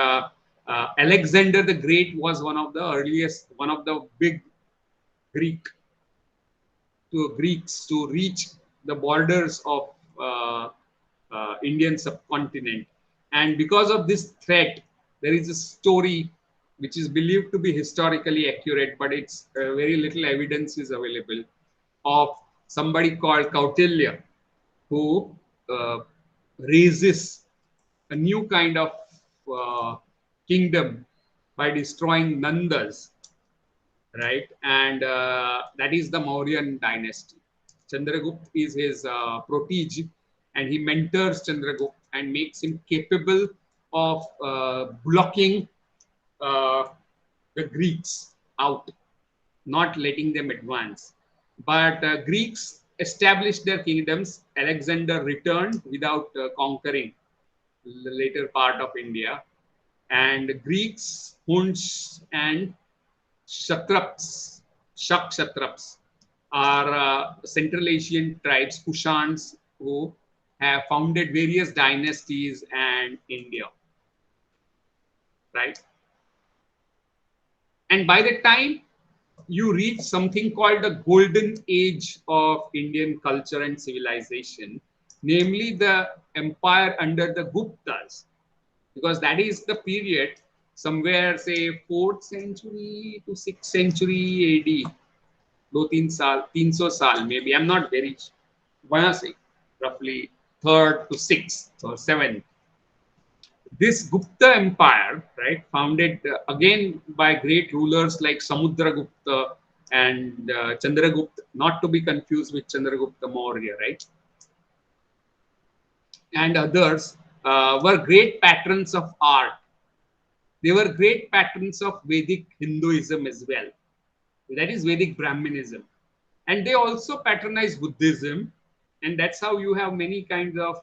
Alexander the Great was one of the big Greeks to reach the borders of Indian subcontinent. And because of this threat, there is a story which is believed to be historically accurate, but it's very little evidence is available, of somebody called Kautilya, who raises a new kind of kingdom by destroying Nandas, right? And that is the Mauryan dynasty. Chandragupta is his protege, and he mentors Chandragupta and makes him capable of blocking the Greeks out, not letting them advance. But Greeks established their kingdoms. Alexander returned without conquering the later part of India. And Greeks, Hunds, and Kshatraps, Shak Kshatraps are Central Asian tribes, Kushans, who have founded various dynasties and India, right? And by the time you reach something called the golden age of Indian culture and civilization, namely the empire under the Guptas, because that is the period somewhere say 4th century to 6th century AD, दो तीन साल 300 साल maybe, I'm not very वहां से roughly 3rd to 6th or 7th. This Gupta empire, right, founded again by great rulers like Samudragupta and Chandragupta, not to be confused with Chandragupta Maurya, right, and others, were great patrons of art. They were great patrons of Vedic Hinduism as well. That is Vedic Brahminism. And they also patronized Buddhism. And that's how you have many kinds of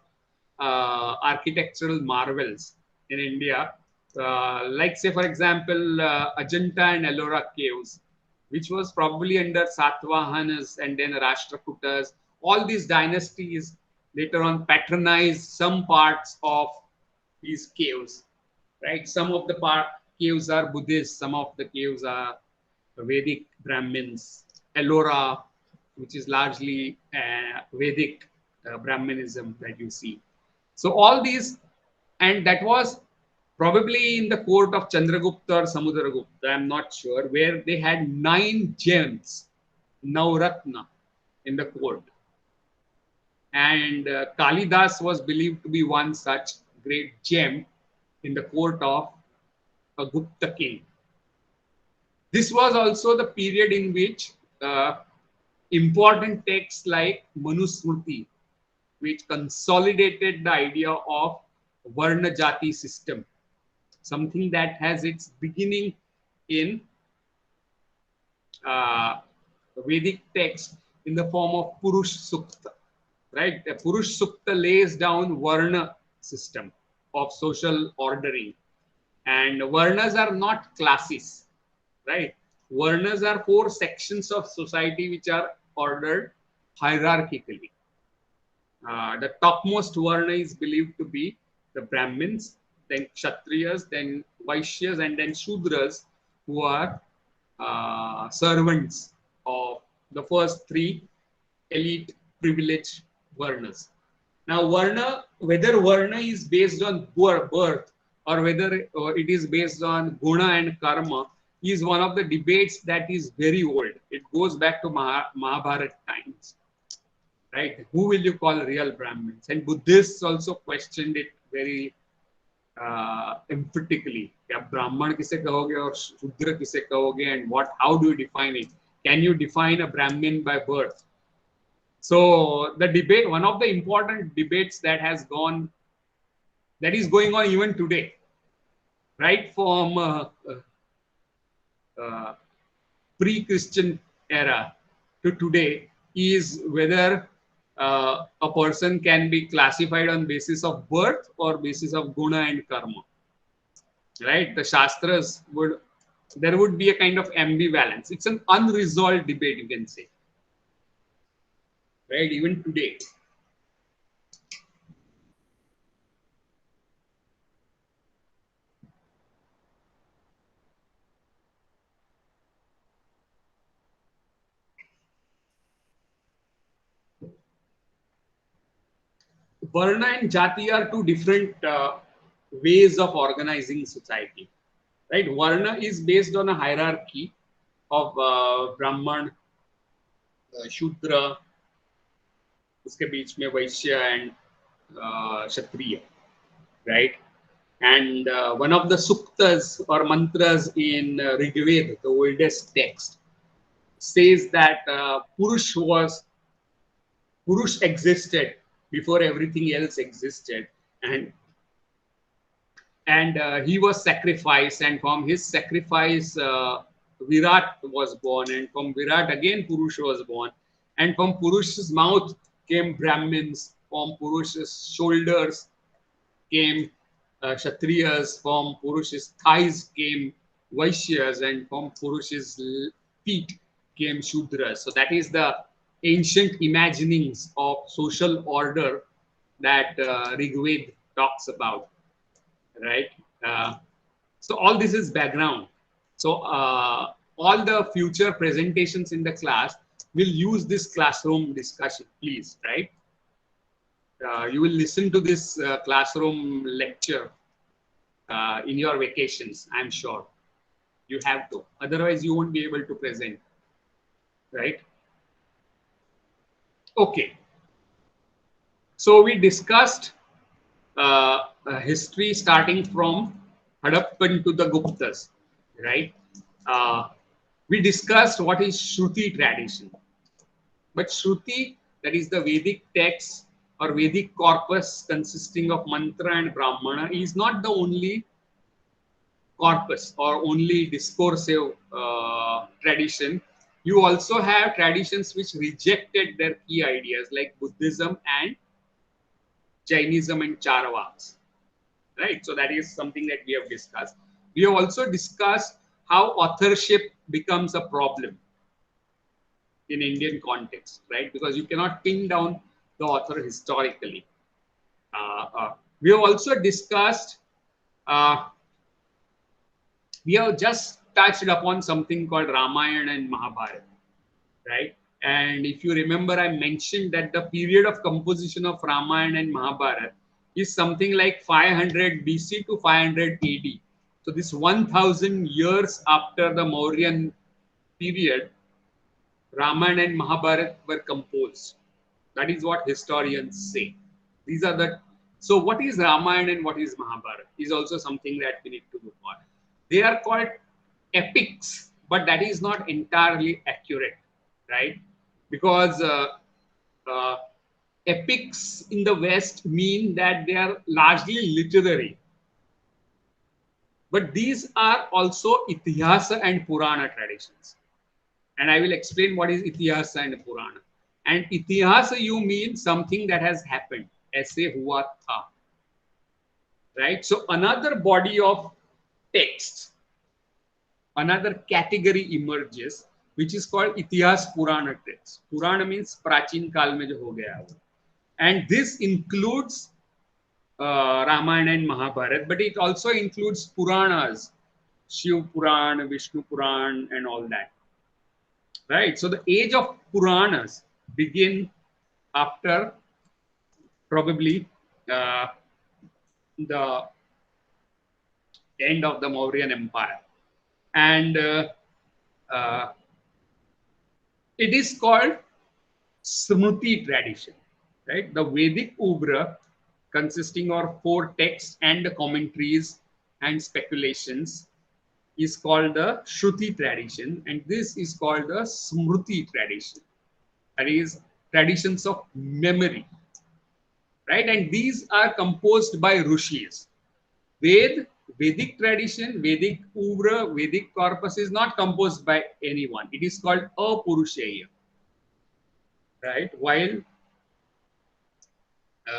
architectural marvels in India. Like, say, for example, Ajanta and Ellora caves, which was probably under Satavahanas and then Rashtrakutas. All these dynasties later on patronized some parts of these caves, right? Some of the caves are Buddhist, some of the caves are Vedic Brahmins. Ellora, which is largely Vedic Brahminism that you see. So all these, and that was probably in the court of Chandragupta or Samudragupta, I'm not sure, where they had 9 gems, Navratna, in the court. And Kalidas was believed to be one such great gem in the court of a Gupta king. This was also the period in which important texts like Manusmriti, which consolidated the idea of Varna Jati system, something that has its beginning in Vedic text in the form of Purush Sukta, right? The Purush Sukta lays down Varna system of social ordering, and Varnas are not classes, right? Varnas are 4 sections of society which are ordered hierarchically. The topmost Varna is believed to be the Brahmins, then Kshatriyas, then Vaishyas, and then Shudras, who are servants of the first 3 elite privileged Varnas. Now, Varna, whether Varna is based on birth or whether it is based on Guna and Karma, is one of the debates that is very old. It goes back to Mahabharata times, right? Who will you call real Brahmins? And Buddhists also questioned it very emphatically. क्या ब्राह्मण किसे कहोगे और शूद्र किसे कहोगे, and how do you define it? Can you define a Brahmin by birth? So the debate, one of the important debates that is going on even today, right from pre-Christian era to today, is whether a person can be classified on basis of birth or basis of guna and karma, right? The Shastras there would be a kind of ambivalence. It's an unresolved debate, you can say, right? Even today. Varna and Jati are 2 different ways of organizing society, right? Varna is based on a hierarchy of Brahman, Shudra, uske beech mein Vaishya and Kshatriya, right? And one of the suktas or mantras in Rigveda, the oldest text, says that Purush existed before everything else existed, and he was sacrificed, and from his sacrifice Virat was born, and from Virat again Purusha was born, and from Purush's mouth came Brahmins, from Purush's shoulders came Kshatriyas, from Purush's thighs came Vaishyas, and from Purush's feet came Shudras. So that is the ancient imaginings of social order that Rigved talks about, right? So all this is background. So all the future presentations in the class will use this classroom discussion, please, right? You will listen to this classroom lecture in your vacations, I'm sure. You have to. Otherwise, you won't be able to present, right? Okay. So we discussed history starting from Harappan to the Guptas, right? We discussed what is Shruti tradition. But Shruti, that is the Vedic text or Vedic corpus consisting of mantra and Brahmana, is not the only corpus or only discursive tradition. You also have traditions which rejected their key ideas like Buddhism and Jainism and Charavaks, right? So that is something that we have discussed. We have also discussed how authorship becomes a problem in Indian context, right? Because you cannot pin down the author historically. We have also discussed, we have just touched upon something called Ramayana and Mahabharata, right? And if you remember, I mentioned that the period of composition of Ramayana and Mahabharata is something like 500 BC to 500 AD. So this 1000 years after the Mauryan period, Ramayana and Mahabharata were composed. That is what historians say. These are the, so what is Ramayana and what is Mahabharata is also something that we need to look at. They are called epics, but that is not entirely accurate, right? Because epics in the West mean that they are largely literary. But these are also Itihasa and Purana traditions. And I will explain what is Itihasa and Purana. And Itihasa, you mean something that has happened. Aise hua tha. Right? So another body of text, another category emerges, which is called Itihas Purana text. Purana means Prachin Kal mein jo ho gaya ho. And this includes Ramayana and Mahabharata, but it also includes Puranas, Shiv Puran, Vishnu Puran, and all that. Right? So the age of Puranas begin after probably the end of the Mauryan Empire. And it is called Smruti tradition, right? The Vedic Ugra, consisting of 4 texts and the commentaries and speculations, is called the Shruti tradition, and this is called the Smruti tradition. That is traditions of memory, right? And these are composed by Rishis. Vedic tradition, Vedic Ugra, Vedic corpus is not composed by anyone. It is called Apurusheya, right? While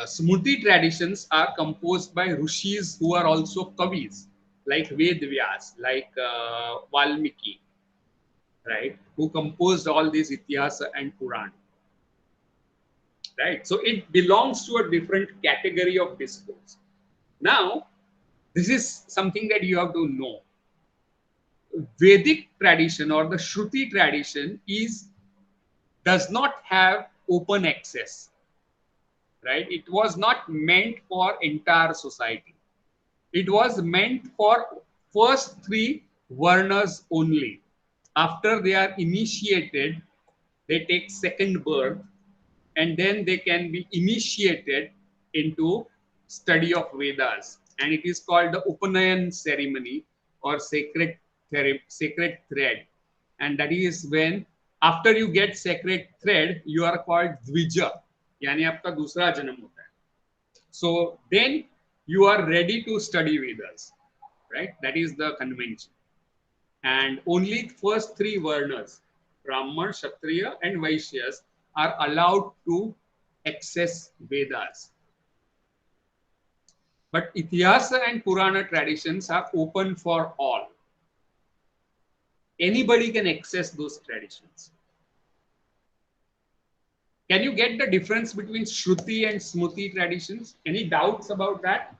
Smruti traditions are composed by Rishis who are also Kavis, like Ved Vyas, like Valmiki, right? Who composed all these Itihasa and Puran, right? So it belongs to a different category of discourse. Now, this is something that you have to know. Vedic tradition or the Shruti tradition does not have open access, right? It was not meant for entire society. It was meant for first 3 Varnas only. After they are initiated, they take second birth, and then they can be initiated into study of Vedas. And it is called the Upanayan ceremony or sacred thread. And that is when After you get sacred thread, you are called Dvija, यानी आपका दूसरा जन्म होता है. So then you are ready to study Vedas, right? That is the convention. And only first three Varnas, Brahman, Kshatriya and Vaishyas, are allowed to access Vedas. But Itihasa and Purana traditions are open for all. Anybody can access those traditions. Can you get the difference between Shruti and Smruti traditions? Any doubts about that?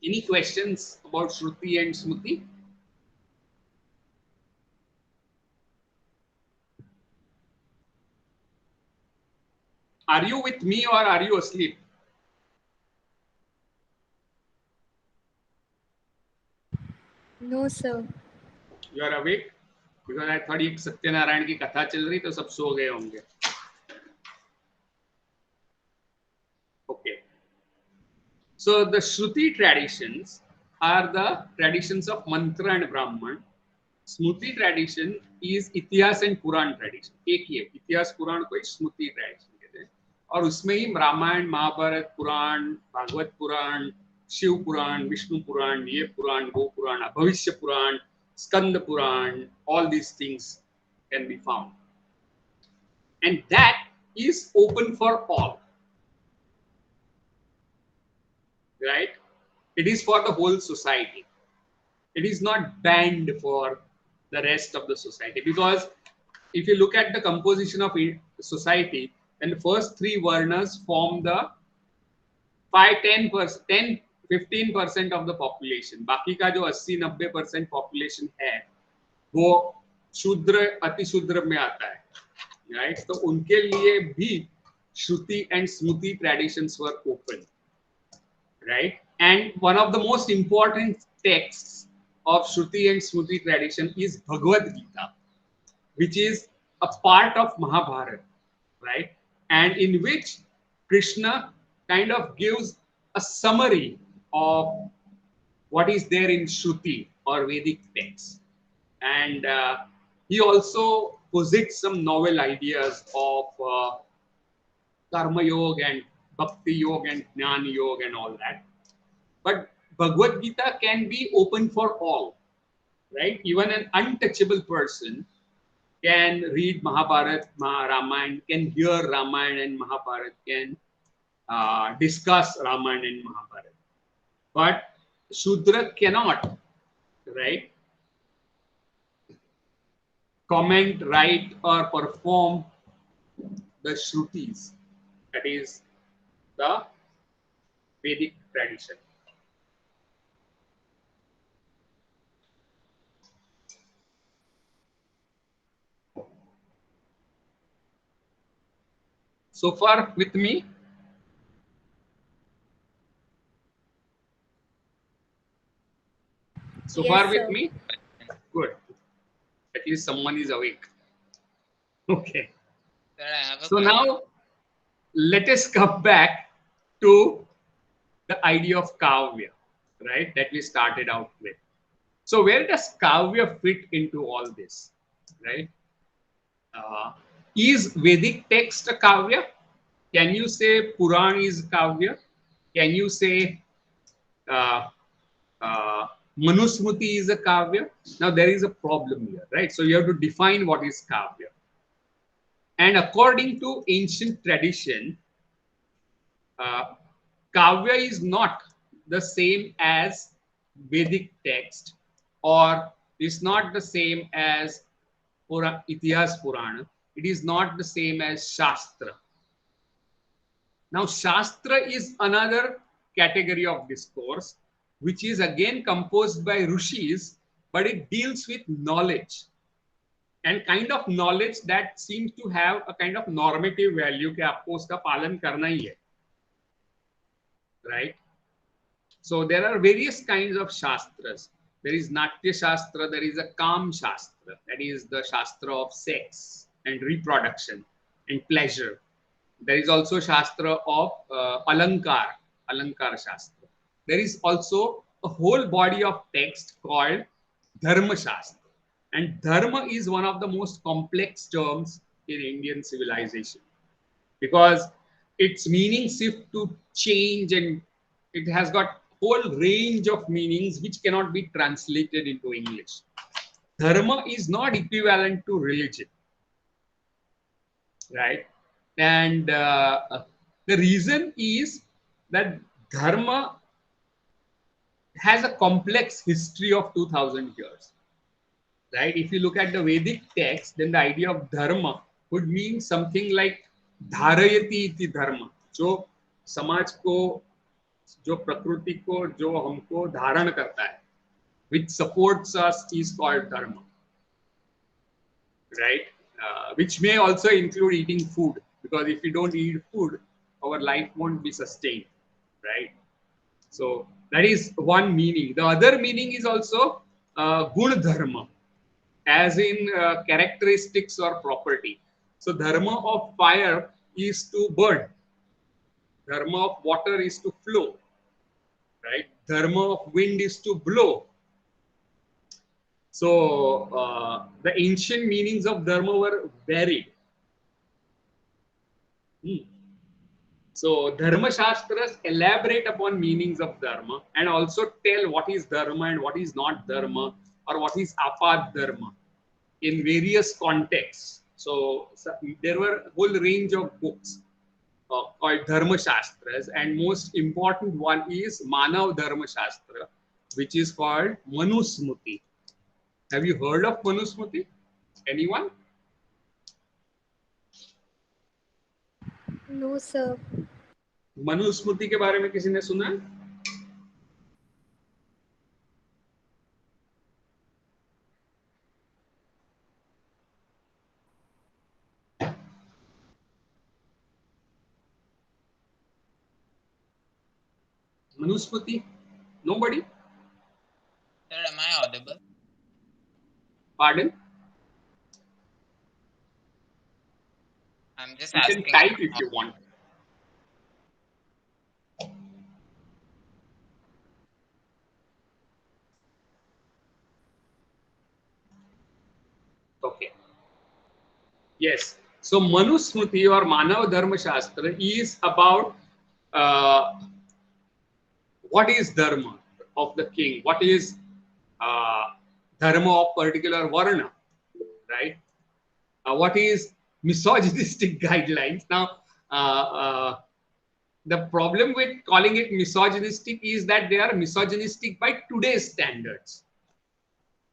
Any questions about Shruti and Smruti? Are you with me or are you asleep? No, sir. You are awake? Because I thought एक सत्यनारायण की कथा चल रही तो सब सो गए होंगे. Okay. So the Shruti traditions are the traditions of Mantra and Brahman. Smruti tradition is Itihas and Puran tradition. एक ही है. इतिहास पुराण को स्मृति tradition कहते हैं. और उसमें ही रामायण, महाभारत, पुराण, भागवत पुराण, शिव पुराण, विष्णु पुराण, ये पुराण, वो पुराण, भविष्य पुराण, Skanda Purana, all these things can be found. And that is open for all. Right? It is for the whole society. It is not banned for the rest of the society, because if you look at the composition of society, then the first three varnas form the 5-10%, 10-15% of the population. बाकी का जो 80-90% population है, वो शूद्र अति शूद्र में आता है, right? तो उनके लिए भी Shruti and Smruti traditions were open, right? And one of the most important texts of Shruti and Smruti tradition is Bhagavad Gita, which is a part of Mahabharata, right? And in which Krishna kind of gives a summary of what is there in Shruti or Vedic texts. And he also posits some novel ideas of Karma Yoga and Bhakti Yoga and Jnana Yoga and all that. But Bhagavad Gita can be open for all, right? Even an untouchable person can read Mahabharata, Ramayana, can hear Ramayana and Mahabharata, can discuss Ramayana and Mahabharata. But Shudra cannot, right, comment, write, or perform the Shrutis, that is the Vedic tradition. So far with me? So Yes, far with sir. me? Good. At least someone is awake. Okay. Sir, I have a So question. now let us come back to the idea of Kavya, right? That we started out with. So where does Kavya fit into all this, right? Is Vedic text a Kavya? Can you say Puran is Kavya? Can you say Manusmruti is a Kavya? Now there is a problem here, right? So you have to define what is Kavya. And according to ancient tradition, Kavya is not the same as Vedic text, or is not the same as Itihas Purana. It is not the same as Shastra. Now, Shastra is another category of discourse, which is again composed by Rishis, but it deals with knowledge, and kind of knowledge that seems to have a kind of normative value कि आपको उसका पालन करना ही है, right? So there are various kinds of Shastras. There is Natya Shastra, there is a Kam Shastra, that is the Shastra of sex, and reproduction and pleasure. There is also Shastra of Alankar Shastra. There is also a whole body of text called Dharma Shastra. And Dharma is one of the most complex terms in Indian civilization because its meaning shift to change, and it has got whole range of meanings which cannot be translated into English. Dharma is not equivalent to religion, right? And the reason is that dharma has a complex history of 2000 years, right? If you look at the Vedic text, then the idea of dharma would mean something like dharayati iti dharma, जो समाज को, जो प्रकृति को, जो हमको धारण करता है, which supports us, is called dharma, right? Which may also include eating food, because if you don't eat food, our life won't be sustained, right? So that is one meaning. The other meaning is also gun dharma, as in characteristics or property. So dharma of fire is to burn, dharma of water is to flow, right? Dharma of wind is to blow. So the ancient meanings of dharma were varied. So Dharma Shastras elaborate upon meanings of Dharma and also tell what is Dharma and what is not Dharma, or what is Apad Dharma in various contexts. So there were a whole range of books called Dharma Shastras, and most important one is Manav Dharma Shastra, which is called Manusmriti. Have you heard of Manusmriti? Anyone? No, sir. Manusmriti के बारे में किसी ने सुना है? Manusmriti? Nobody? Sir, am I audible? Pardon? I'm just You asking. can type if you want. Okay. Yes. So Manusmriti or Manav Dharma Shastra is about what is dharma of the king, what is dharma of particular varna, right? What is misogynistic guidelines. Now, the problem with calling it misogynistic is that they are misogynistic by today's standards.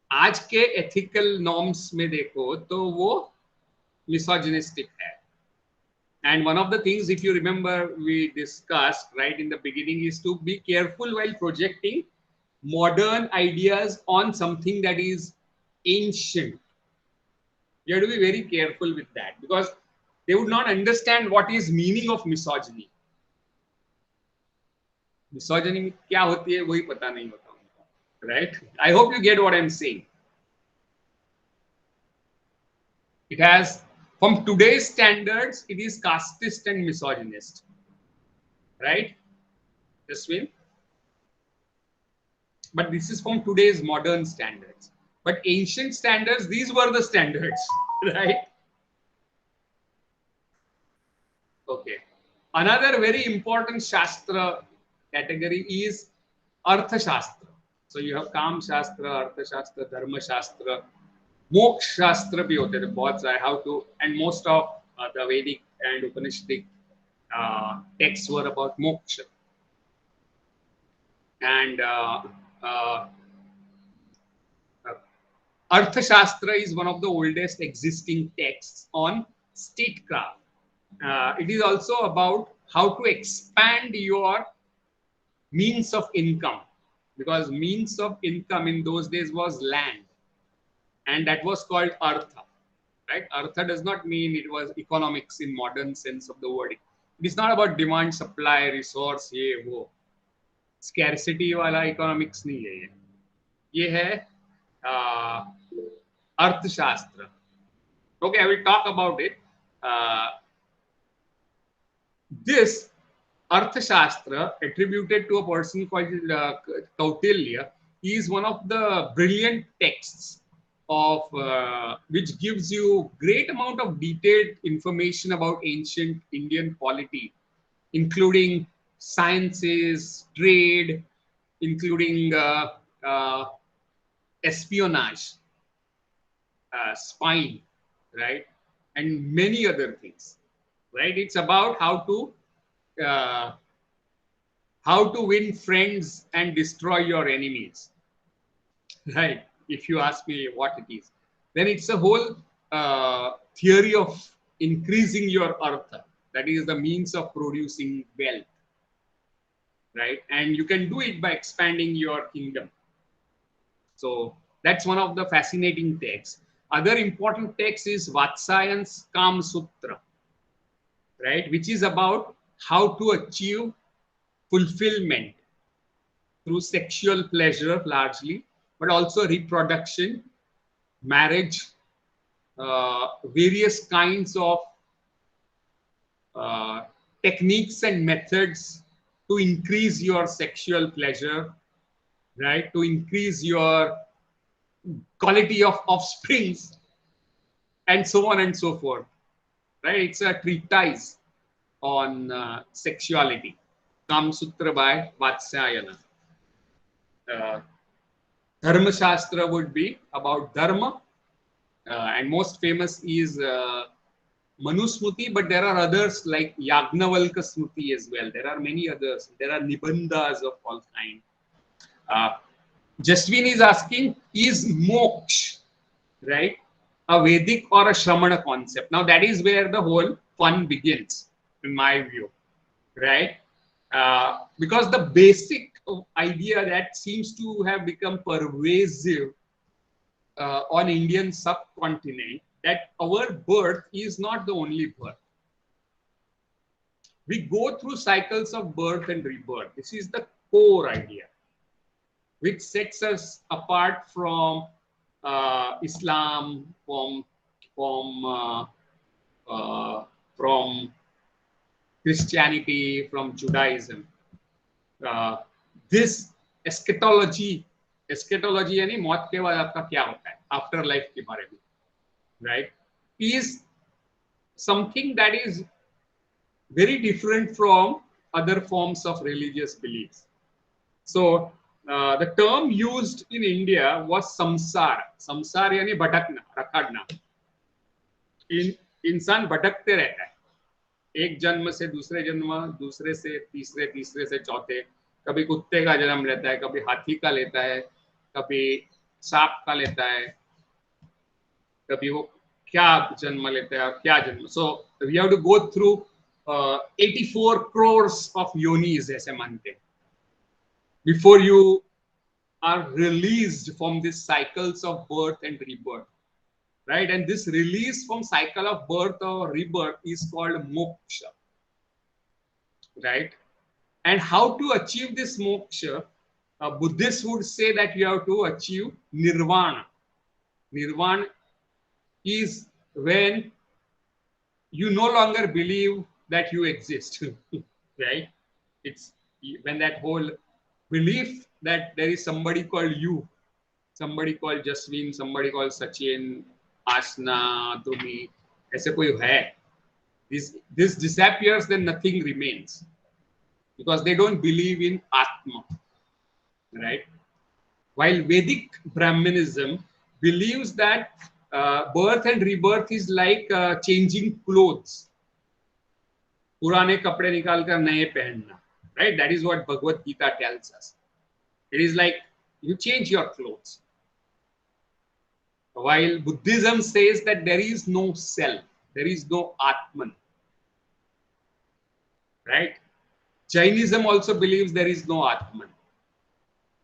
आज के ethical norms में देखो तो वो misogynistic है. And one of the things, if you remember, we discussed right in the beginning, is to be careful while projecting modern ideas on something that is ancient. You have to be very careful with that, because they would not understand what is meaning of misogyny. Misogyny में क्या होती है वही पता नहीं होता उनको, right? I hope you get what I'm saying. It has, from today's standards, it is casteist and misogynist, right? Jaswin? But this is from today's modern standards. But ancient standards, these were the standards, right? Okay. Another very important Shastra category is Artha Shastra. So you have Kam Shastra, Artha Shastra, Dharma Shastra, Moksha Shastra bhi hote the bahut sare, how to, and most of the Vedic and Upanishadic texts were about moksha. And Artha Shastra is one of the oldest existing texts on statecraft. It is also about how to expand your means of income, because means of income in those days was land, and that was called Artha, right? Artha does not mean it was economics in modern sense of the word. It is not about demand, supply, resource, ये वो. Scarcity वाला economics नहीं है ये है अर्थशास्त्र. Okay, I will talk about it. This Arthashastra, attributed to a person called Kautilya, is one of the brilliant texts of which gives you great amount of detailed information about ancient Indian polity, including sciences, trade, including espionage, spying, right, and many other things. Right? It's about uh, how to win friends and destroy your enemies. Right? If you ask me what it is, then it's a whole theory of increasing your artha. That is the means of producing wealth. Right? And you can do it by expanding your kingdom. So that's one of the fascinating texts. Other important text is Vatsayan's Kam Sutra, right, which is about how to achieve fulfillment through sexual pleasure largely, but also reproduction, marriage, various kinds of techniques and methods to increase your sexual pleasure, right, to increase your quality of offsprings, and so on and so forth. Right? It's a treatise on sexuality. Kam Sutra by Vatsyayana. Dharma Shastra would be about dharma, and most famous is Manusmriti, but there are others like Yagnavalka Smriti as well. There are many others. There are Nibandhas of all kinds. Jaswin is asking, is moksha, right, a Vedic or a Shramana concept? Now that is where the whole fun begins, in my view, right? Because the basic idea that seems to have become pervasive on Indian subcontinent, that our birth is not the only birth. We go through cycles of birth and rebirth. This is the core idea, which sets us apart from Islam, from Christianity, from Judaism. This eschatology यानी मौत के बाद आपका क्या होता है, after life के बारे में, right, is something that is very different from other forms of religious beliefs. So the term used in India was samsara. Samsara यानी भटकना, रखड़ना. इंसान भटकते रहता है, एक जन्म से दूसरे जन्म, दूसरे से तीसरे, तीसरे से चौथे. कभी कुत्ते का जन्म लेता है, कभी हाथी का लेता है, कभी सांप का लेता है, कभी वो क्या जन्म लेता है और क्या जन्म. So we have to go through 84 crores of yonis, ऐसे मानते हैं, before you are released from these cycles of birth and rebirth, right? And this release from cycle of birth or rebirth is called moksha, right? And how to achieve this moksha? Buddhists would say that you have to achieve nirvana. Nirvana is when you no longer believe that you exist, right? It's when that whole belief that there is somebody called you, somebody called Jaswin, somebody called Sachin, Asna, Dhumi, ऐसे कोई है. This disappears, then nothing remains, because they don't believe in Atma, right? While Vedic Brahmanism believes that birth and rebirth is like changing clothes. पुराने कपड़े निकाल कर नए पहनना, right? That is what Bhagavad Gita tells us. It is like you change your clothes. While Buddhism says that there is no self, there is no Atman, right? Jainism also believes there is no Atman.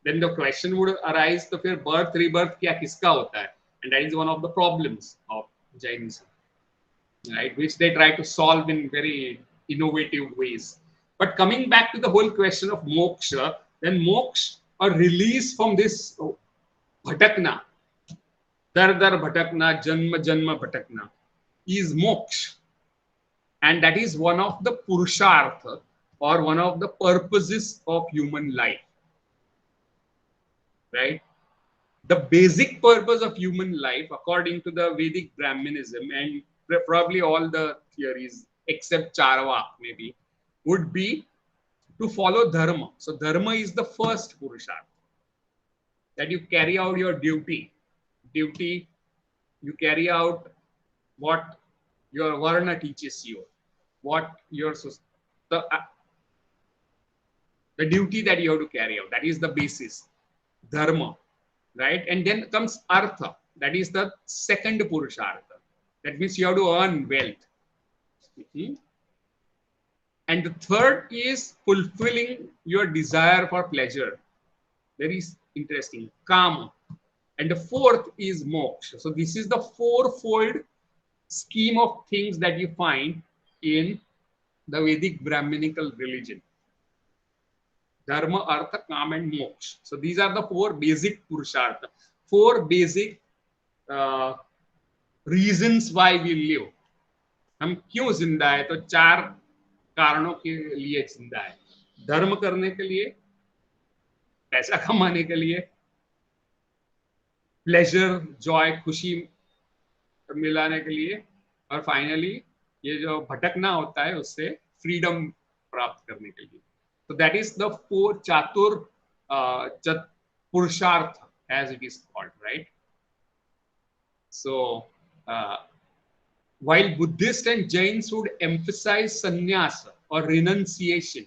Then the question would arise, तो फिर birth rebirth क्या किसका होता है? And that is one of the problems of Jainism, right? Which they try to solve in very innovative ways. But coming back to the whole question of moksha, then moksha, or release from this bhatakna, dar dar bhatakna, janma janma bhatakna, is moksha, and that is one of the purushartha or one of the purposes of human life, right? The basic purpose of human life, according to the Vedic Brahmanism and probably all the theories except Charvak maybe, would be to follow dharma. So dharma is the first purushartha, that you carry out your duty. Duty, you carry out what your varna teaches you, what your the duty that you have to carry out. That is the basis, dharma, right? And then comes artha. That is the second purushartha. That means you have to earn wealth. And the third is fulfilling your desire for pleasure. Very interesting, kama. And the fourth is moksha. So this is the fourfold scheme of things that you find in the Vedic Brahminical religion. Dharma, artha, kama, and moksha. So these are the four basic purushartha, four basic reasons why we live. हम क्यों जिंदा है? तो चार कारणों के लिए जिंदा है. धर्म करने के लिए, पैसा कमाने के लिए, प्लेजर, जॉय, खुशी मिलाने के लिए, और फाइनली ये जो भटकना होता है उससे फ्रीडम प्राप्त करने के लिए. So that is the four chatur purushartha, as it is called, right? So while Buddhists and Jains would emphasize sannyasa or renunciation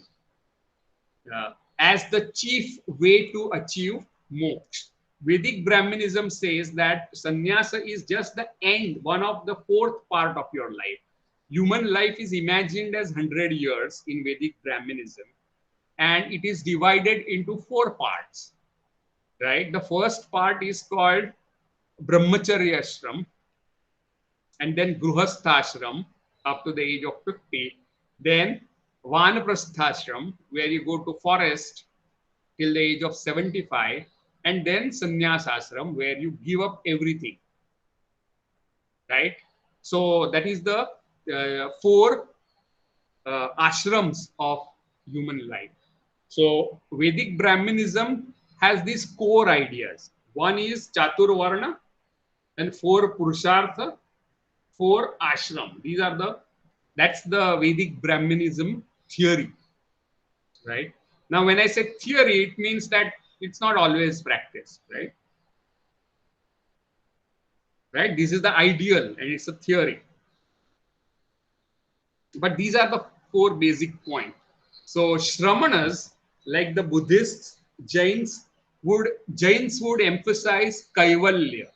as the chief way to achieve moksha, Vedic Brahmanism says that sannyasa is just the end, one of the fourth part of your life. Human life is imagined as 100 years in Vedic Brahmanism, and it is divided into four parts, right? The first part is called Brahmacharya Ashram, and then Gruhasthashram up to the age of 50, then Vanaprasthashram, where you go to forest till the age of 75, and then Sannyasashram, where you give up everything, right? So that is the four ashrams of human life. So Vedic Brahmanism has these core ideas. One is Chatur Varna, and four Purushartha, four ashram. These are that's the Vedic Brahmanism theory, right? Now, when I say theory, it means that it's not always practiced, right? Right? This is the ideal and it's a theory. But these are the four basic points. So Shramanas, like the Buddhists, Jains would emphasize Kaivalya,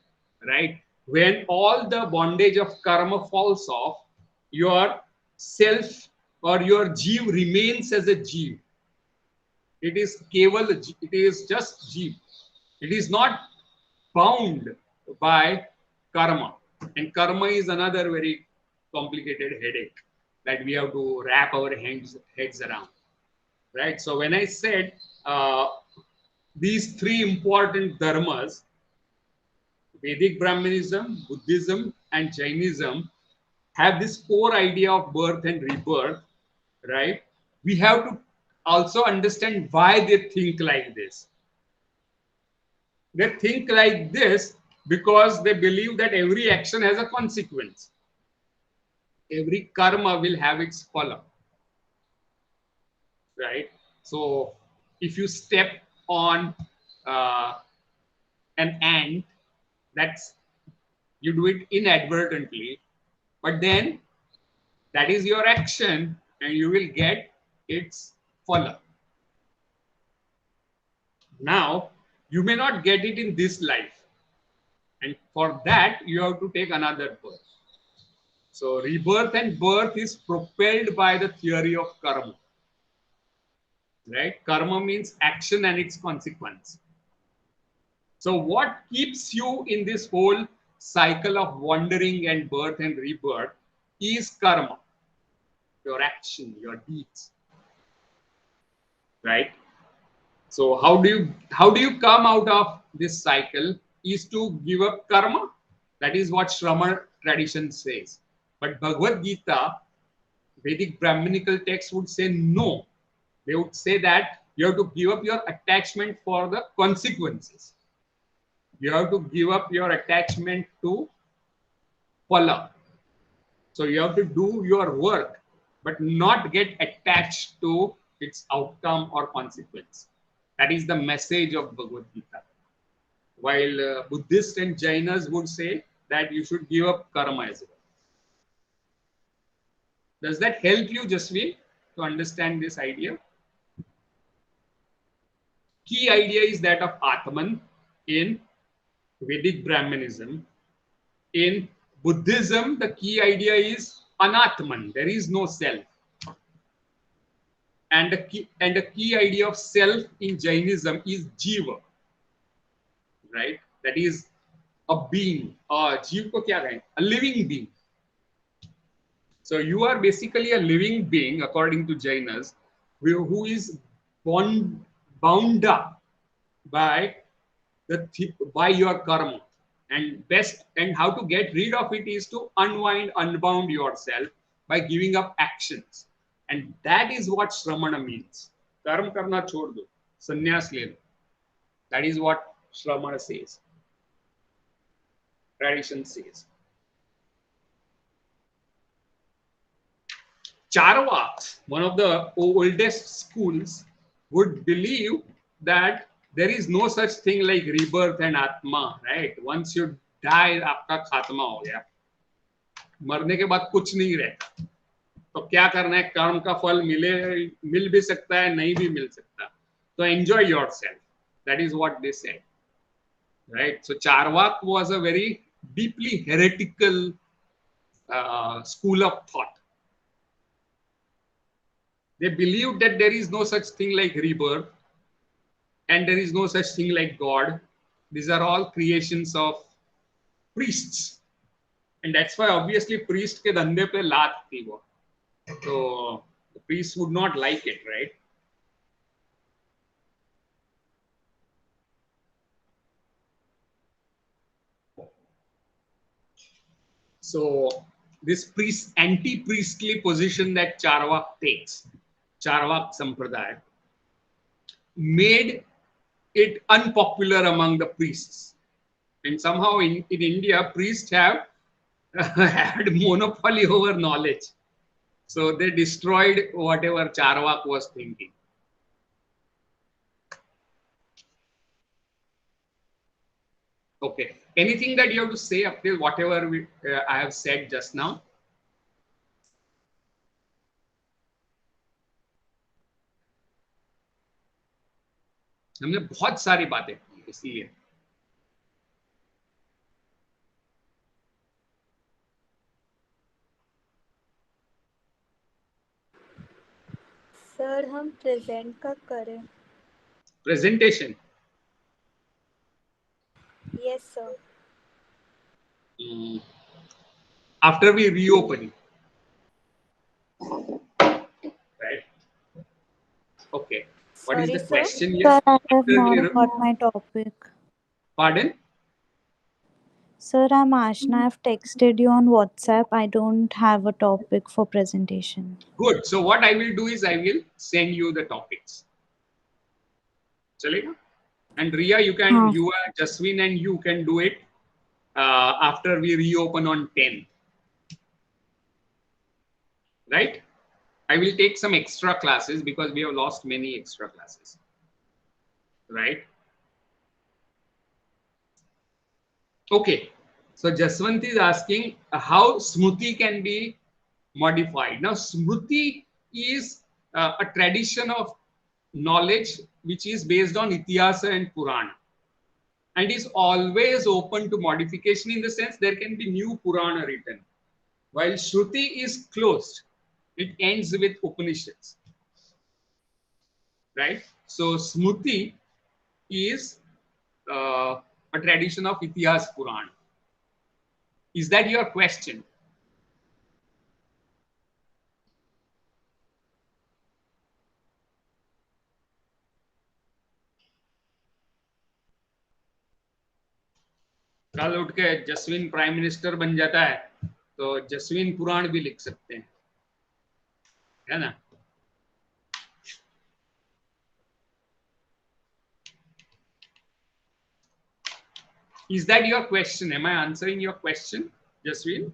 right? When all the bondage of karma falls off, your self or your jeev remains as a jeev. It is keval, it is just jeev. It is not bound by karma. And karma is another very complicated headache that we have to wrap our heads around, right? So when I said these three important dharmas, Vedic Brahmanism, Buddhism, and Jainism, have this core idea of birth and rebirth, right? We have to also understand why they think like this. They think like this because they believe that every action has a consequence. Every karma will have its phala, right? So if you step on an ant, you do it inadvertently, but then that is your action and you will get its phala. Now, you may not get it in this life, and for that you have to take another birth. So rebirth and birth is propelled by the theory of karma, right? Karma means action and its consequence. So what keeps you in this whole cycle of wandering and birth and rebirth is karma, your action, your deeds, right? So how do you come out of this cycle is to give up karma. That is what Shramana tradition says. But Bhagavad Gita, Vedic Brahminical text would say no. They would say that you have to give up your attachment for the consequences. You have to give up your attachment to phala. So you have to do your work, but not get attached to its outcome or consequence. That is the message of Bhagavad Gita. While Buddhists and Jainas would say that you should give up karma as well. Does that help you, Jasvi, to understand this idea? Key idea is that of Atman in Vedic Brahmanism. In Buddhism, the key idea is Anatman. There is no self. And the key idea of self in Jainism is Jiva. Right? That is a being. Jiva ko kya kahe? A living being. So you are basically a living being, according to Jainas, who is bound up by your karma. And how to get rid of it is to unbound yourself by giving up actions. And that is what Shramana means. Karma karna chhod do, sannyas le lo. That is what Shramana says. Tradition says. Charvaks, one of the oldest schools, would believe that there is no such thing like rebirth and Atma, right? Once you die, आपका खात्मा हो गया. मरने के बाद कुछ नहीं रहता. तो क्या करना है? कर्म का फल मिल भी सकता है, नहीं भी मिल सकता. So enjoy yourself. That is what they said, right? So Charvak was a very deeply heretical school of thought. They believed that there is no such thing like rebirth and there is no such thing like God. These are all creations of priests. And that's why obviously priest ke dhande pe laat thi wo. So the priests would not like it, right? So this anti-priestly position that Charvak takes, Charvak Sampradaya, made it unpopular among the priests. And somehow in India, priests have had monopoly over knowledge. So they destroyed whatever Charvak was thinking. Okay. Anything that you have to say up till whatever I have said just now? हमने बहुत सारी बातें की इसलिए. Sir हम present कब करें? Presentation. Yes sir. After we reopen. Right? Okay. What is Sorry, the sir? question? Sir, I have After we not got my topic. Pardon? Sir, I'm Ashna. I've texted you on WhatsApp. I don't have a topic for presentation. Good. So what I will do is I will send you the topics. Chalega? And Riya, you are Jaswin and you can do it after we reopen on 10th. Right? I will take some extra classes because we have lost many extra classes. Right? Okay. So Jaswant is asking how Smruti can be modified. Now Smruti is a tradition of knowledge which is based on Itihasa and Purana and is always open to modification, in the sense there can be new Purana written. While Shruti is closed, it ends with Upanishads. Right? So Smruti is a tradition of Itihas Purana. Is that your question? कल उठ के Jaswin prime minister बन जाता है तो जसवीन पुराण भी लिख सकते हैं, है ना? Is that your question? Am I answering your question, Jasween?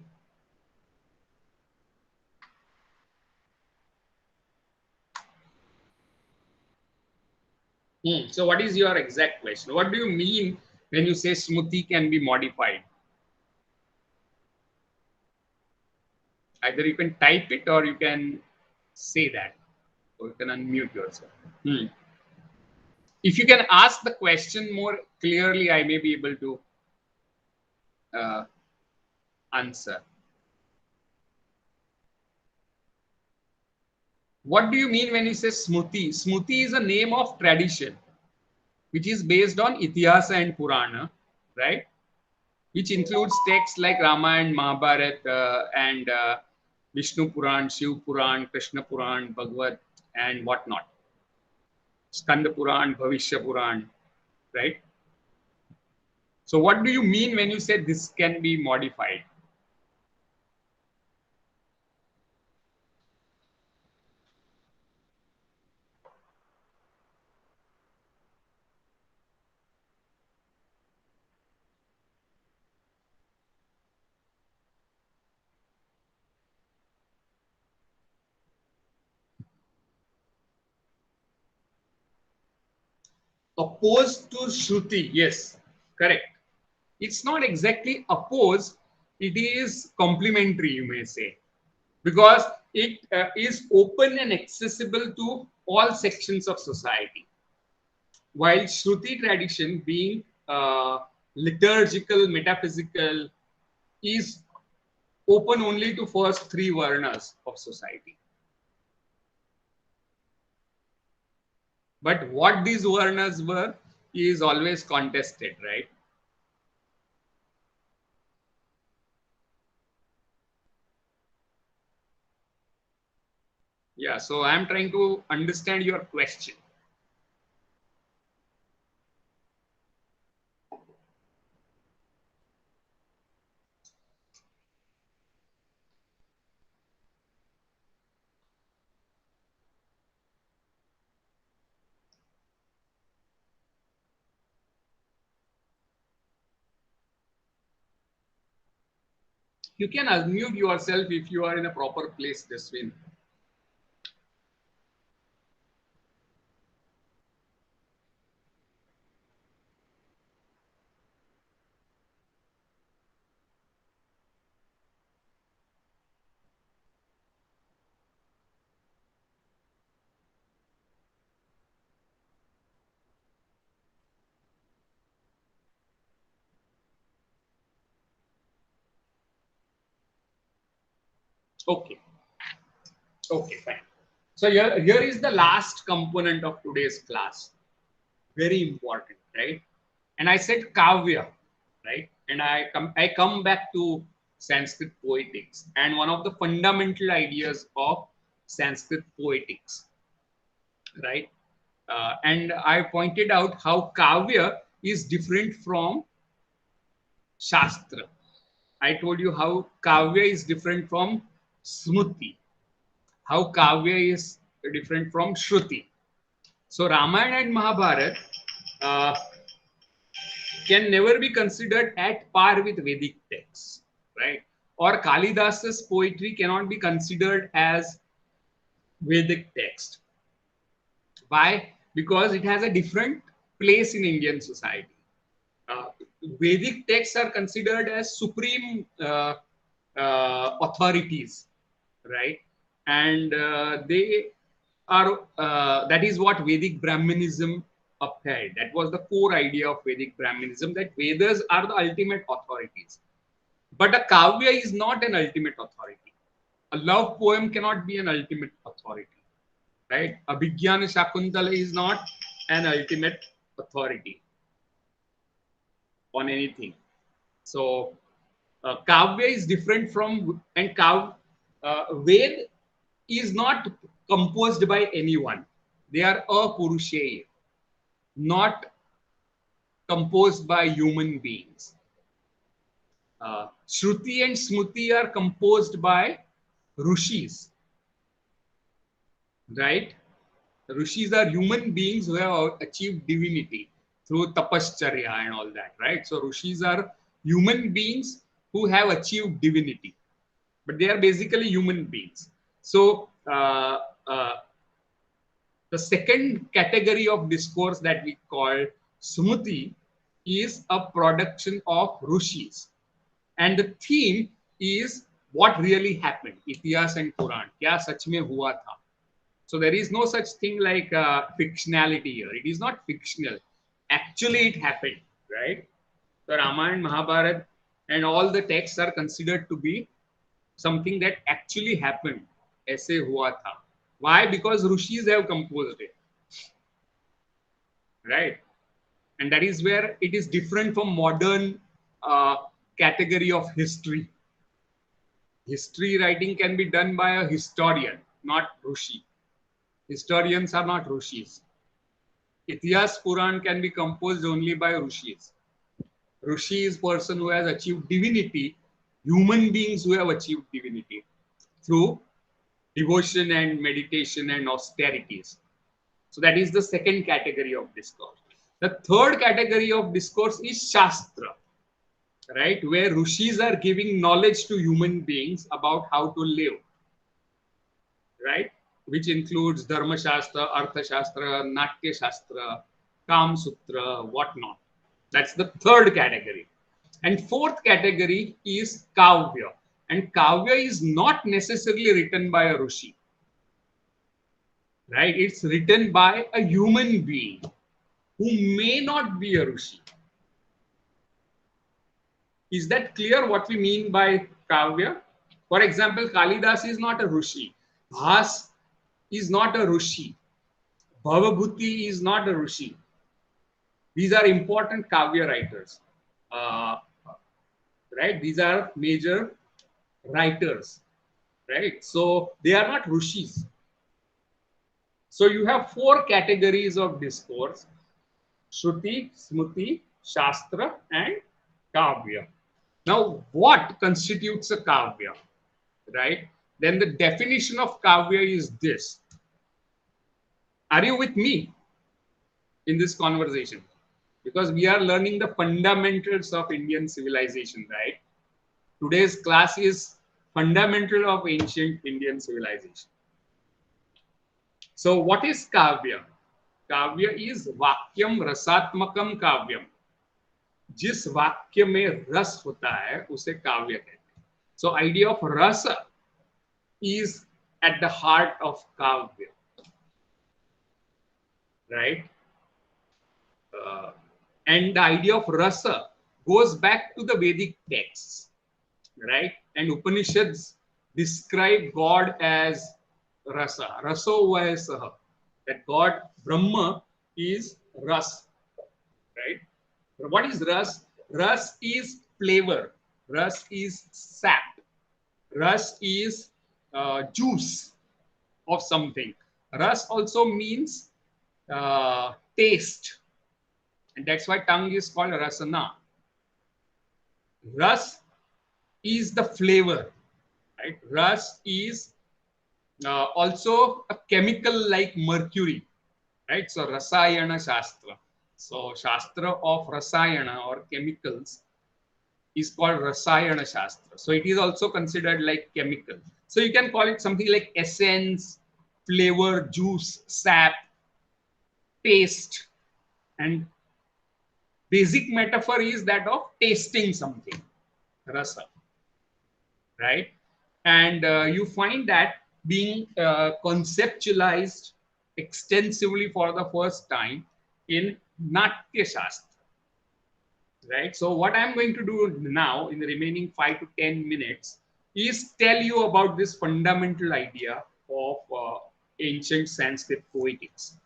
So what is your exact question? What do you mean when you say Smruti can be modified? Either you can type it or you can say that, or you can unmute yourself. If you can ask the question more clearly, I may be able to answer. What do you mean when you say Smruti? Smruti is a name of tradition, which is based on Itihasa and Purana, right? Which includes texts like Ramayana, Mahabharata, and Vishnu Puran, Shiv Puran, Krishna Puran, Bhagavad, and whatnot. Skanda Puran, Bhavishya Puran, right? So what do you mean when you say this can be modified? Opposed to Shruti, yes, correct. It's not exactly opposed, it is complementary, you may say, because it is open and accessible to all sections of society. While Shruti tradition, being liturgical, metaphysical, is open only to first three varnas of society. But what these varnas were is always contested, right? Yeah, so I'm trying to understand your question. You can unmute yourself if you are in a proper place, Jaswin. Okay. Okay, fine. So here is the last component of today's class. Very important, right? And I said Kavya, right? And I come back to Sanskrit poetics and one of the fundamental ideas of Sanskrit poetics, right? And I pointed out how Kavya is different from Shastra. I told you how Kavya is different from Smruti, how Kavya is different from Shruti. So Ramayana and Mahabharata can never be considered at par with Vedic texts, right? Or Kalidasa's poetry cannot be considered as Vedic text. Why? Because it has a different place in Indian society. Vedic texts are considered as supreme authorities, right? And they are, that is what Vedic Brahmanism upheld. That was the core idea of Vedic Brahmanism, that Vedas are the ultimate authorities. But a Kavya is not an ultimate authority. A love poem cannot be an ultimate authority, right? Abhigyana Shakuntala is not an ultimate authority on anything. So Kavya is different from, and Ved is not composed by anyone. They are apurusheya, not composed by human beings. Shruti and Smruti are composed by Rishis, right? Rishis are human beings who have achieved divinity through tapascharya and all that, right? So Rishis are human beings who have achieved divinity, but they are basically human beings. So the second category of discourse that we call Smruti is a production of Rishis. And the theme is what really happened, Itihas and Puran. Kya sach mein hua tha? So there is no such thing like fictionality here. It is not fictional. Actually, it happened, right? So Ramayana, Mahabharata, and all the texts are considered to be something that actually happened. Aise hua tha. Why? Because Rishis have composed it, right? And that is where it is different from modern category of history. History writing can be done by a historian, not Rishi. Historians are not Rishis. Itihas Puran can be composed only by Rishis. Rishi is person who has achieved divinity, human beings who have achieved divinity through devotion and meditation and austerities. So that is the second category of discourse. The third category of discourse is Shastra, right? Where Rishis are giving knowledge to human beings about how to live, right? Which includes Dharma Shastra, Artha Shastra, Natya Shastra, Kam Sutra, whatnot. That's the third category. And fourth category is Kavya. And Kavya is not necessarily written by a Rishi, right? It's written by a human being who may not be a Rishi. Is that clear what we mean by Kavya? For example, Kalidas is not a Rishi. Bhas is not a Rishi. Bhavabhuti is not a Rishi. These are important Kavya writers, right? These are major writers, right? So they are not Rishis. So you have four categories of discourse: Shruti, Smruti, Shastra, and Kavya. Now, what constitutes a Kavya, right? Then the definition of Kavya is this. Are you with me in this conversation? Because we are learning the fundamentals of Indian civilization, right? Today's class is fundamental of ancient Indian civilization. So what is Kavya? Kavya is Vakyam Rasatmakam Kavyam. जिस वाक्य में रस होता है उसे काव्य कहते हैं. So idea of rasa is at the heart of Kavya, right? And the idea of rasa goes back to the Vedic texts, right? And Upanishads describe God as rasa. Raso vayasaha. That God, Brahma, is ras, right? What is ras? Ras is flavor. Ras is sap. Ras is juice of something. Ras also means taste. And that's why tongue is called rasana. Ras is the flavor, right? Ras is also a chemical like mercury, right? So Rasayana Shastra. So Shastra of Rasayana or chemicals is called Rasayana Shastra. So it is also considered like chemical. So you can call it something like essence, flavor, juice, sap, taste. And basic metaphor is that of tasting something, rasa, right? And you find that being conceptualized extensively for the first time in Natya Shastra, right? So what I'm going to do now in the remaining 5 to 10 minutes is tell you about this fundamental idea of ancient Sanskrit poetics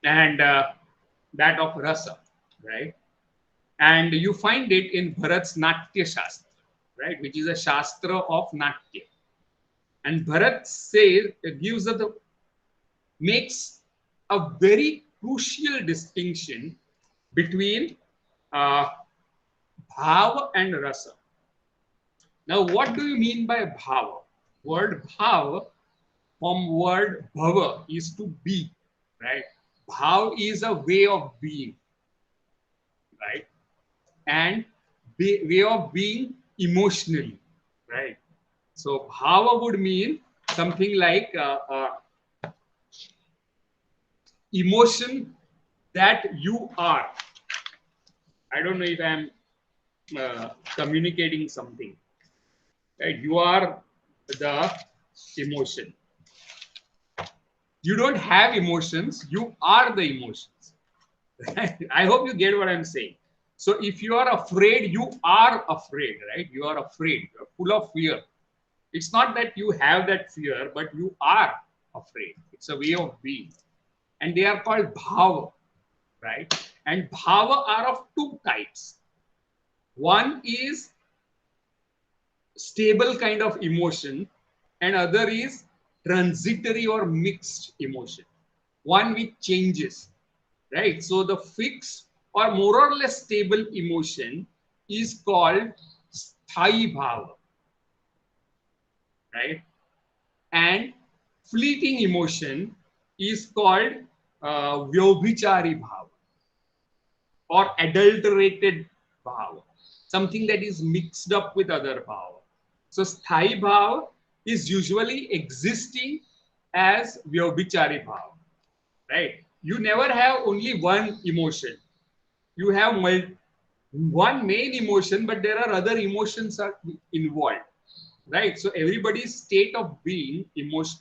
and that of rasa, right? And you find it in Bharat's Natya Shastra, right? Which is a Shastra of Natya. And Bharat says, makes a very crucial distinction between bhava and rasa. Now, what do you mean by bhava? Word bhava from word bhava is to be, right? Bhav is a way of being, right? And way of being emotionally, right? So bhava would mean something like emotion that you are. I don't know if I'm communicating something. Right? You are the emotion. You don't have emotions. You are the emotions. I hope you get what I'm saying. So if you are afraid, you are afraid, right? You are afraid. You're full of fear. It's not that you have that fear, but you are afraid. It's a way of being. And they are called bhava, right? And bhava are of two types. One is stable kind of emotion, and other is transitory or mixed emotion. One which changes, right? So the fixed or more or less stable emotion is called sthai bhava, right? And fleeting emotion is called vyobhichari bhava or adulterated bhava, something that is mixed up with other bhava. So sthai bhava is usually existing as vyobhichari bhava, right? You never have only one emotion. You have one main emotion, but there are other emotions are involved, right? So everybody's state of being emotion,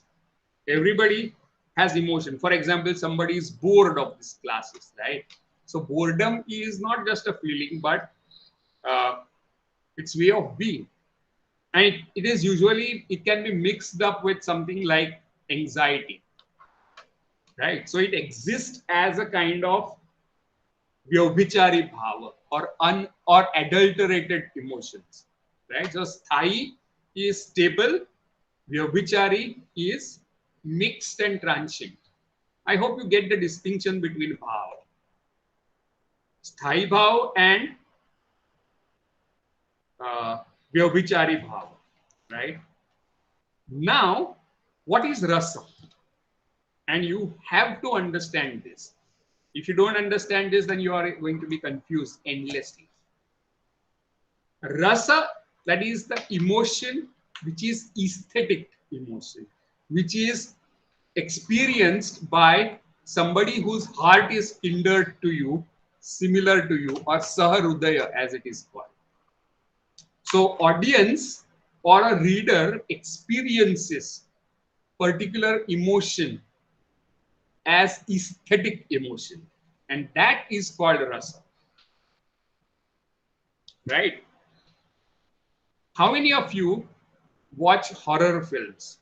everybody has emotion. For example, somebody is bored of these classes, right? So boredom is not just a feeling, but uh, it's way of being. And it is usually, it can be mixed up with something like anxiety, right? So it exists as a kind of vyobhichari bhava or adulterated emotions, right? So sthai is stable, vyobhichari is mixed and transient. I hope you get the distinction between bhav. Sthai bhav and vyobhichari bhav, right? Now, what is rasa? And you have to understand this. If you don't understand this, then you are going to be confused endlessly. Rasa, that is the emotion which is aesthetic emotion, which is experienced by somebody whose heart is kindred to you, similar to you, or saharudaya as it is called. So audience or a reader experiences particular emotion as aesthetic emotion, and that is called rasa, right? How many of you watch horror films?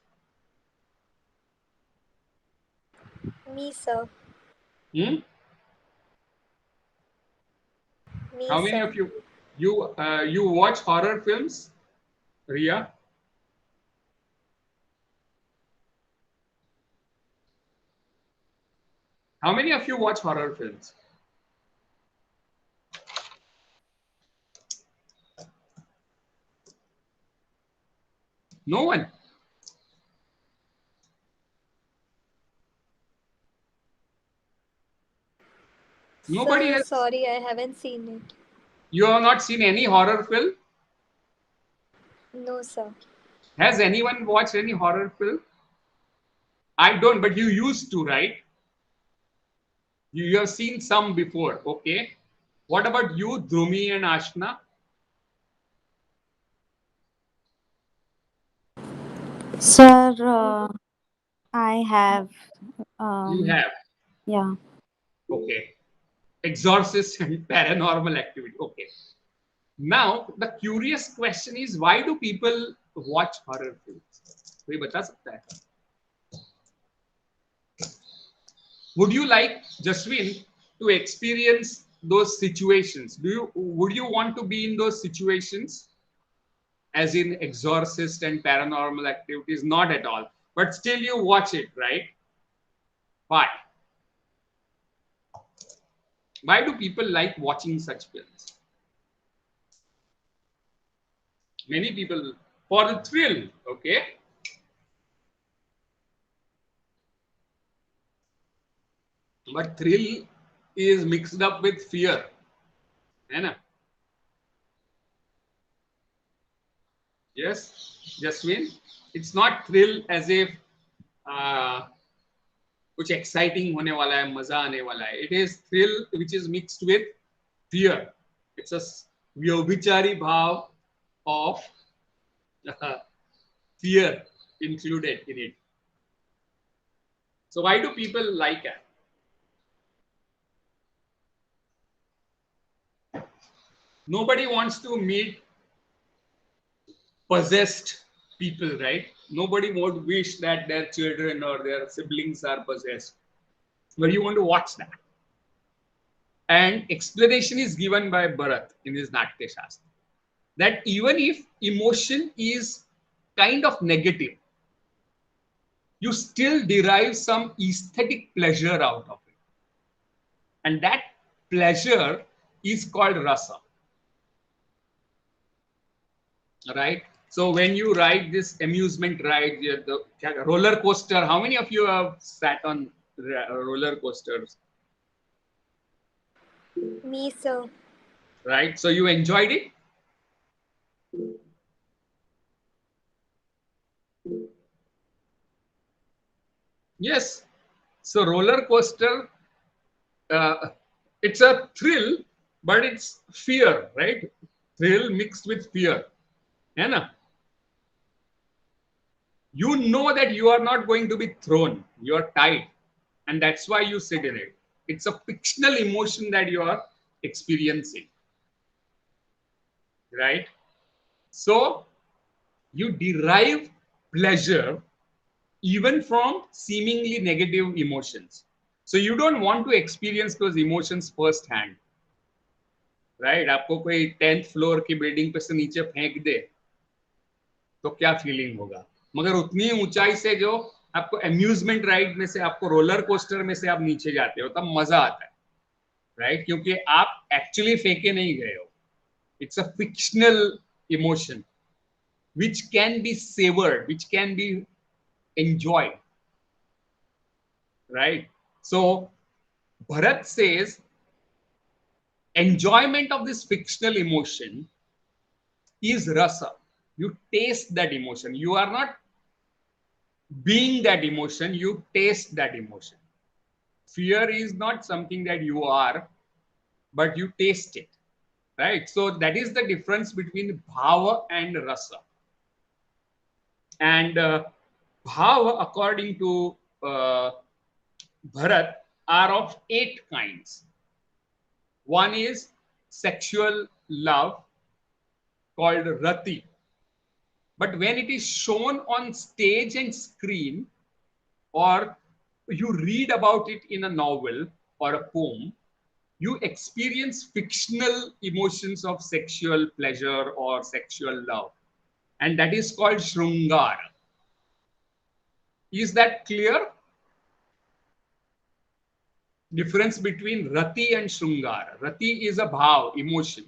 Me, sir. Hmm? Me, How many sir. of you watch horror films, Ria? How many of you watch horror films? No one. Nobody Sir, has. sorry, I haven't seen it. You have not seen any horror film? No, sir. Has anyone watched any horror film? I don't, but you used to, right? You have seen some before, okay? What about you, Dhrumi and Ashna? Sir, I have. You Um, have, yeah. okay. Exorcist and paranormal activity, okay. Now, the curious question is, why do people watch horror films? कोई बता सकता है? Would you like, Jaswin, to experience those situations? Would you want to be in those situations? As in exorcist and paranormal activities? Not at all. But still you watch it, right? Why? Why do people like watching such films? Many people for the thrill, okay? But thrill is mixed up with fear, है ना? Yes, Jaswin, it's not thrill as if uh, कुछ exciting होने वाला है, मजा आने वाला है. It is thrill which is mixed with fear. It's a व्यभिचारी भाव of fear included in it. So why do people like it? Nobody wants to meet possessed people, right? Nobody would wish that their children or their siblings are possessed. But you want to watch that. And explanation is given by Bharat in his Natya Shastra. That even if emotion is kind of negative, you still derive some aesthetic pleasure out of it. And that pleasure is called rasa. Right? So when you ride this amusement ride, the roller coaster, how many of you have sat on roller coasters? Me, sir. Right? So you enjoyed it? Yes. So roller coaster, it's a thrill, but it's fear, right? Thrill mixed with fear. है ना? You know that you are not going to be thrown. You are tied. And that's why you sit in it. It's a fictional emotion that you are experiencing. Right? So you derive pleasure even from seemingly negative emotions. So you don't want to experience those emotions firsthand. Right? आपको कोई 10th floor की building पे से नीचे फेंक दे तो क्या feeling होगा? मगर उतनी ऊंचाई से जो आपको अम्यूजमेंट राइड में से, आपको रोलर कोस्टर में से आप नीचे जाते हो, तब मजा आता है, राइट? क्योंकि आप एक्चुअली फेंके नहीं गए हो. It's a fictional emotion which can be savored, which can be enjoyed, right? So Bharat says enjoyment of this fictional emotion is rasa. You taste that emotion. You are not being that emotion, you taste that emotion. Fear is not something that you are, but you taste it, right? So that is the difference between bhava and rasa. And bhava, according to Bharat, are of 8 kinds. One is sexual love called rati. But when it is shown on stage and screen, or you read about it in a novel or a poem, you experience fictional emotions of sexual pleasure or sexual love. And that is called Shrungar. Is that clear? Difference between Rati and Shrungar. Rati is a bhav, emotion.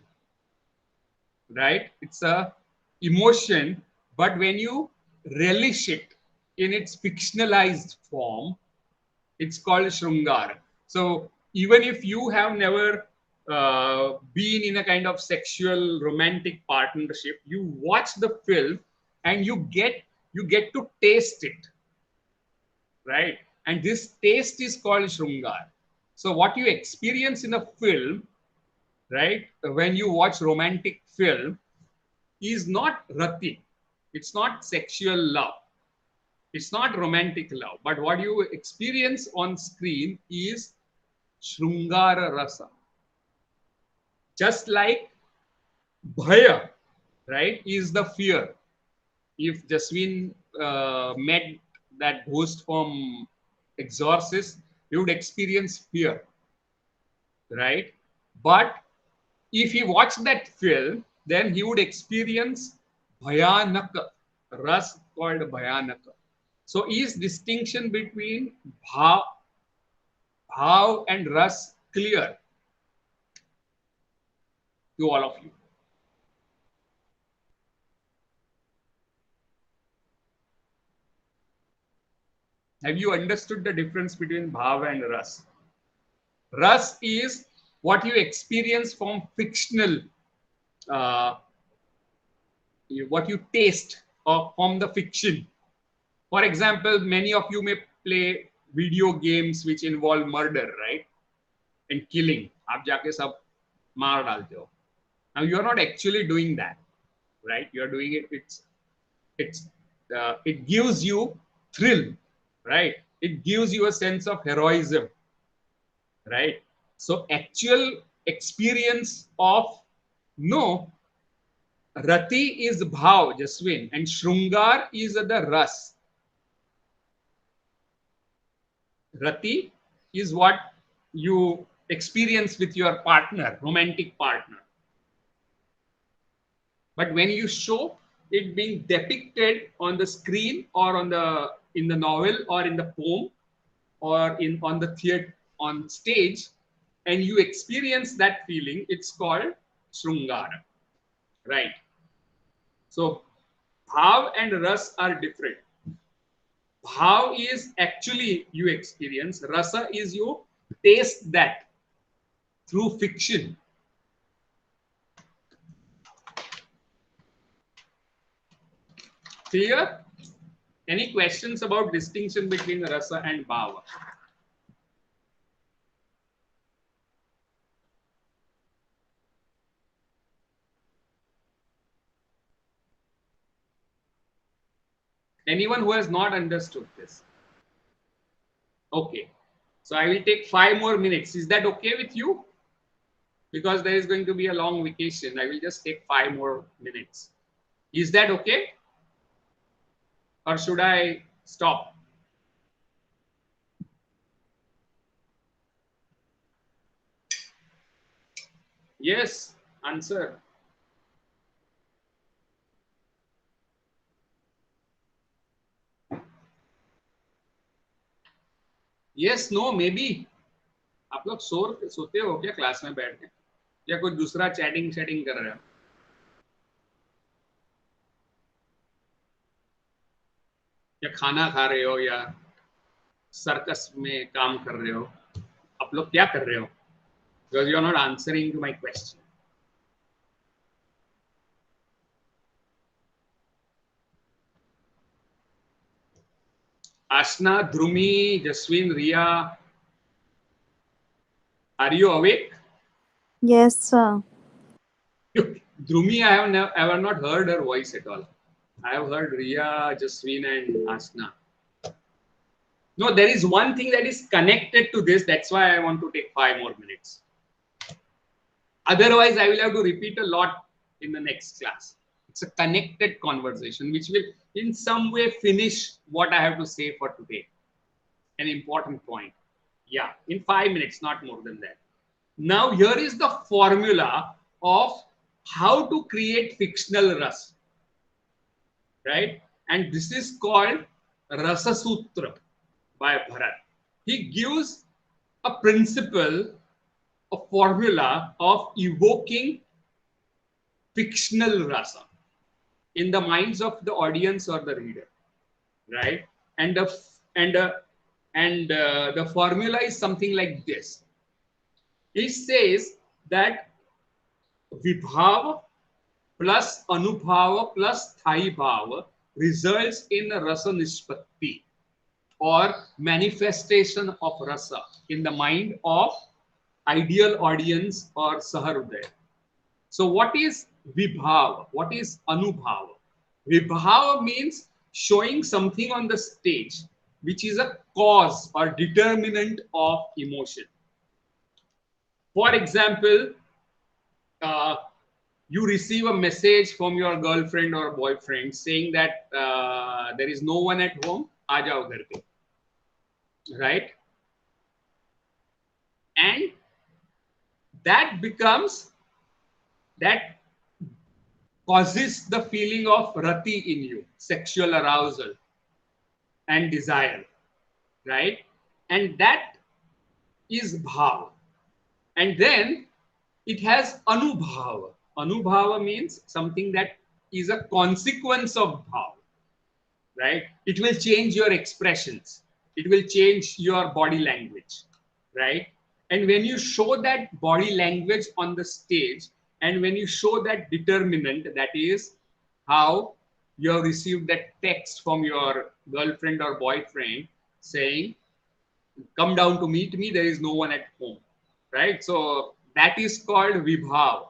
Right? It's a emotion, but when you relish it in its fictionalized form, it's called Shrungar. So even if you have never been in a kind of sexual romantic partnership, you watch the film and you get to taste it, right? And this taste is called Shrungar. So what you experience in a film, right, when you watch romantic film, is not rati. It's not sexual love. It's not romantic love. But what you experience on screen is Shrungara rasa. Just like bhaya, right, is the fear. If Jaswin met that ghost from Exorcist, he would experience fear, right? But if he watched that film, then he would experience bhayanaka, ras called bhayanaka. So is distinction between bhav and ras clear to all of you? Have you understood the difference between bhav and ras? Ras is what you experience from fictional, uh, what you taste from the fiction. For example, many of you may play video games which involve murder, right? And killing. आप जाके सब मार डालते हो. Now you are not actually doing that, right? You are doing it. It gives you thrill, right? It gives you a sense of heroism, right? So actual experience of no, Rati is bhav, Jaswin, and Shrungar is the ras. Rati is what you experience with your partner, romantic partner. But when you show it being depicted on the screen or in the novel or in the poem or on the theater on stage, and you experience that feeling, it's called Shrungara, right? So bhav and ras are different. Bhav is actually you experience, rasa is you taste that through fiction. Clear? Any questions about distinction between rasa and bhava? Anyone who has not understood this? Okay. So I will take 5 more minutes. Is that okay with you? Because there is going to be a long vacation. I will just take 5 more minutes. Is that okay? Or should I stop? Yes, answer. Yes, no, maybe. आप लोग सोते हो क्या class में बैठ के या कोई दूसरा चैटिंग कर रहे हो या खाना खा रहे हो या सर्कस में काम कर रहे हो आप लोग क्या कर रहे हो because you are not answering to my question. Ashna, Dhrumi, Jaswin, Riya, are you awake? Yes, sir. Dhrumi, I have ever not heard her voice at all. I have heard Riya, Jaswin, and Ashna. No, there is one thing that is connected to this. That's why I want to take 5 more minutes. Otherwise, I will have to repeat a lot in the next class. It's a connected conversation which will in some way finish what I have to say for today. An important point. Yeah, in 5 minutes, not more than that. Now, here is the formula of how to create fictional ras. Right? And this is called Rasa Sutra by Bharat. He gives a principle, a formula of evoking fictional rasa in the minds of the audience or the reader, right? And the formula is something like this. He says that vibhava plus anubhava plus sthai bhava results in a rasa nispatti or manifestation of rasa in the mind of ideal audience or saharudaya. So what is vibhava? What is anubhava? Vibhava means showing something on the stage which is a cause or determinant of emotion. For example, you receive a message from your girlfriend or boyfriend saying that there is no one at home, aa jao ghar pe. Right? And that causes the feeling of rati in you, sexual arousal and desire, right? And that is bhava. And then it has anubhava. Anubhava means something that is a consequence of bhava, right? It will change your expressions. it will change your body language, right? And when you show that body language on the stage, and when you show that determinant, that is how you have received that text from your girlfriend or boyfriend saying, come down to meet me, there is no one at home, right? So that is called vibhav.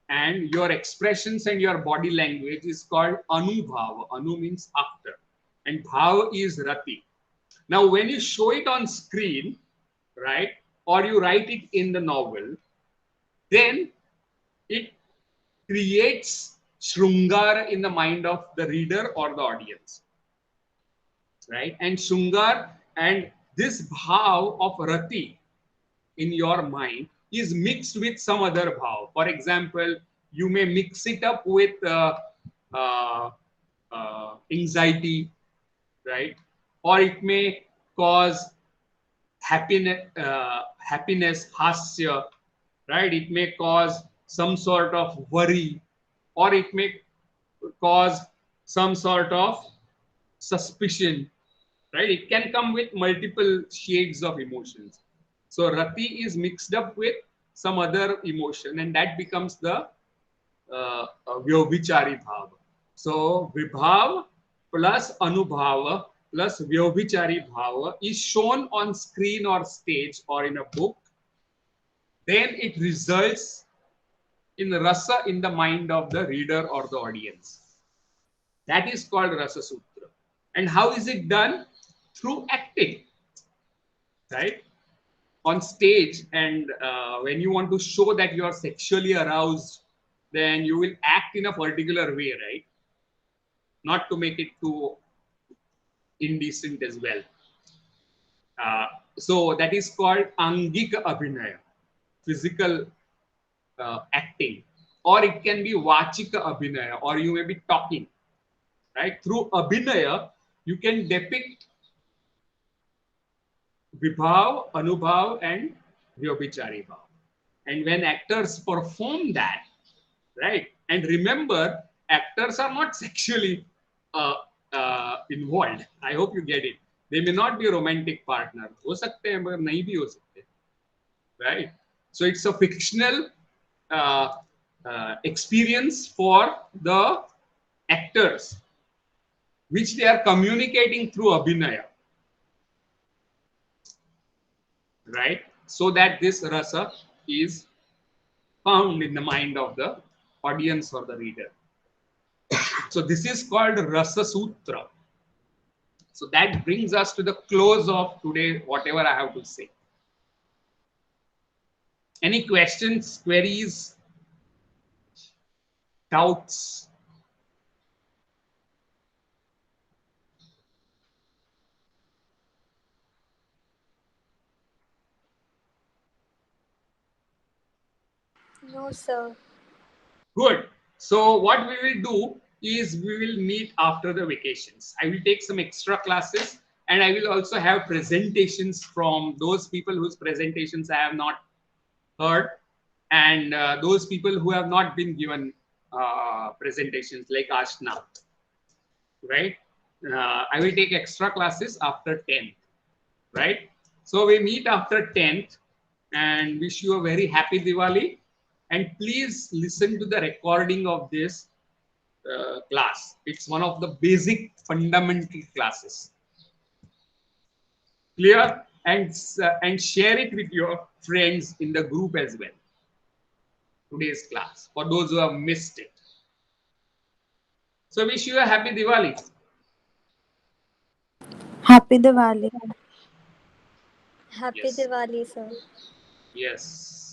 And your expressions and your body language is called anubhava. Anu means after, and bhava is rati. Now, when you show it on screen, right, or you write it in the novel, then it creates shrungar in the mind of the reader or the audience, right? And shrungar and this bhav of rati in your mind is mixed with some other bhav. For example, you may mix it up with anxiety, right? Or it may cause happiness, hasya, right? It may cause some sort of worry, or it may cause some sort of suspicion, right? It can come with multiple shades of emotions. So rati is mixed up with some other emotion, and that becomes the vyobhichari bhava. So vibhav plus anubhava plus vyobhichari bhava is shown on screen or stage or in a book. Then it results in rasa in the mind of the reader or the audience. That is called Rasa Sutra. And how is it done? Through acting, right? On stage, and when you want to show that you are sexually aroused, then you will act in a particular way, right? Not to make it too indecent as well. So that is called angika abhinaya, physical acting, or it can be vachika abhinaya, or you may be talking, right? Through abhinaya, you can depict vibhav, anubhav, and vyobhichari bhav. And when actors perform that, right? And remember, actors are not sexually involved. I hope you get it. They may not be a romantic partner. हो सकते हैं, मगर नहीं भी हो सकते, right? So it's a fictional experience for the actors, which they are communicating through abhinaya, right? So that this rasa is found in the mind of the audience or the reader. So this is called Rasa Sutra. So that brings us to the close of today, whatever I have to say. Any questions, queries, doubts? No, sir. Good. So what we will do is we will meet after the vacations. I will take some extra classes, and I will also have presentations from those people whose presentations I have not heard, and those people who have not been given presentations like Ashna, right? I will take extra classes after 10th, right? So we meet after 10th, and wish you a very happy Diwali. And please listen to the recording of this class. It's one of the basic fundamental classes. Clear? And share it with your friends in the group as well. Today's class, for those who have missed it. So wish you a happy Diwali. Happy Diwali. Happy Yes. Diwali, sir. Yes.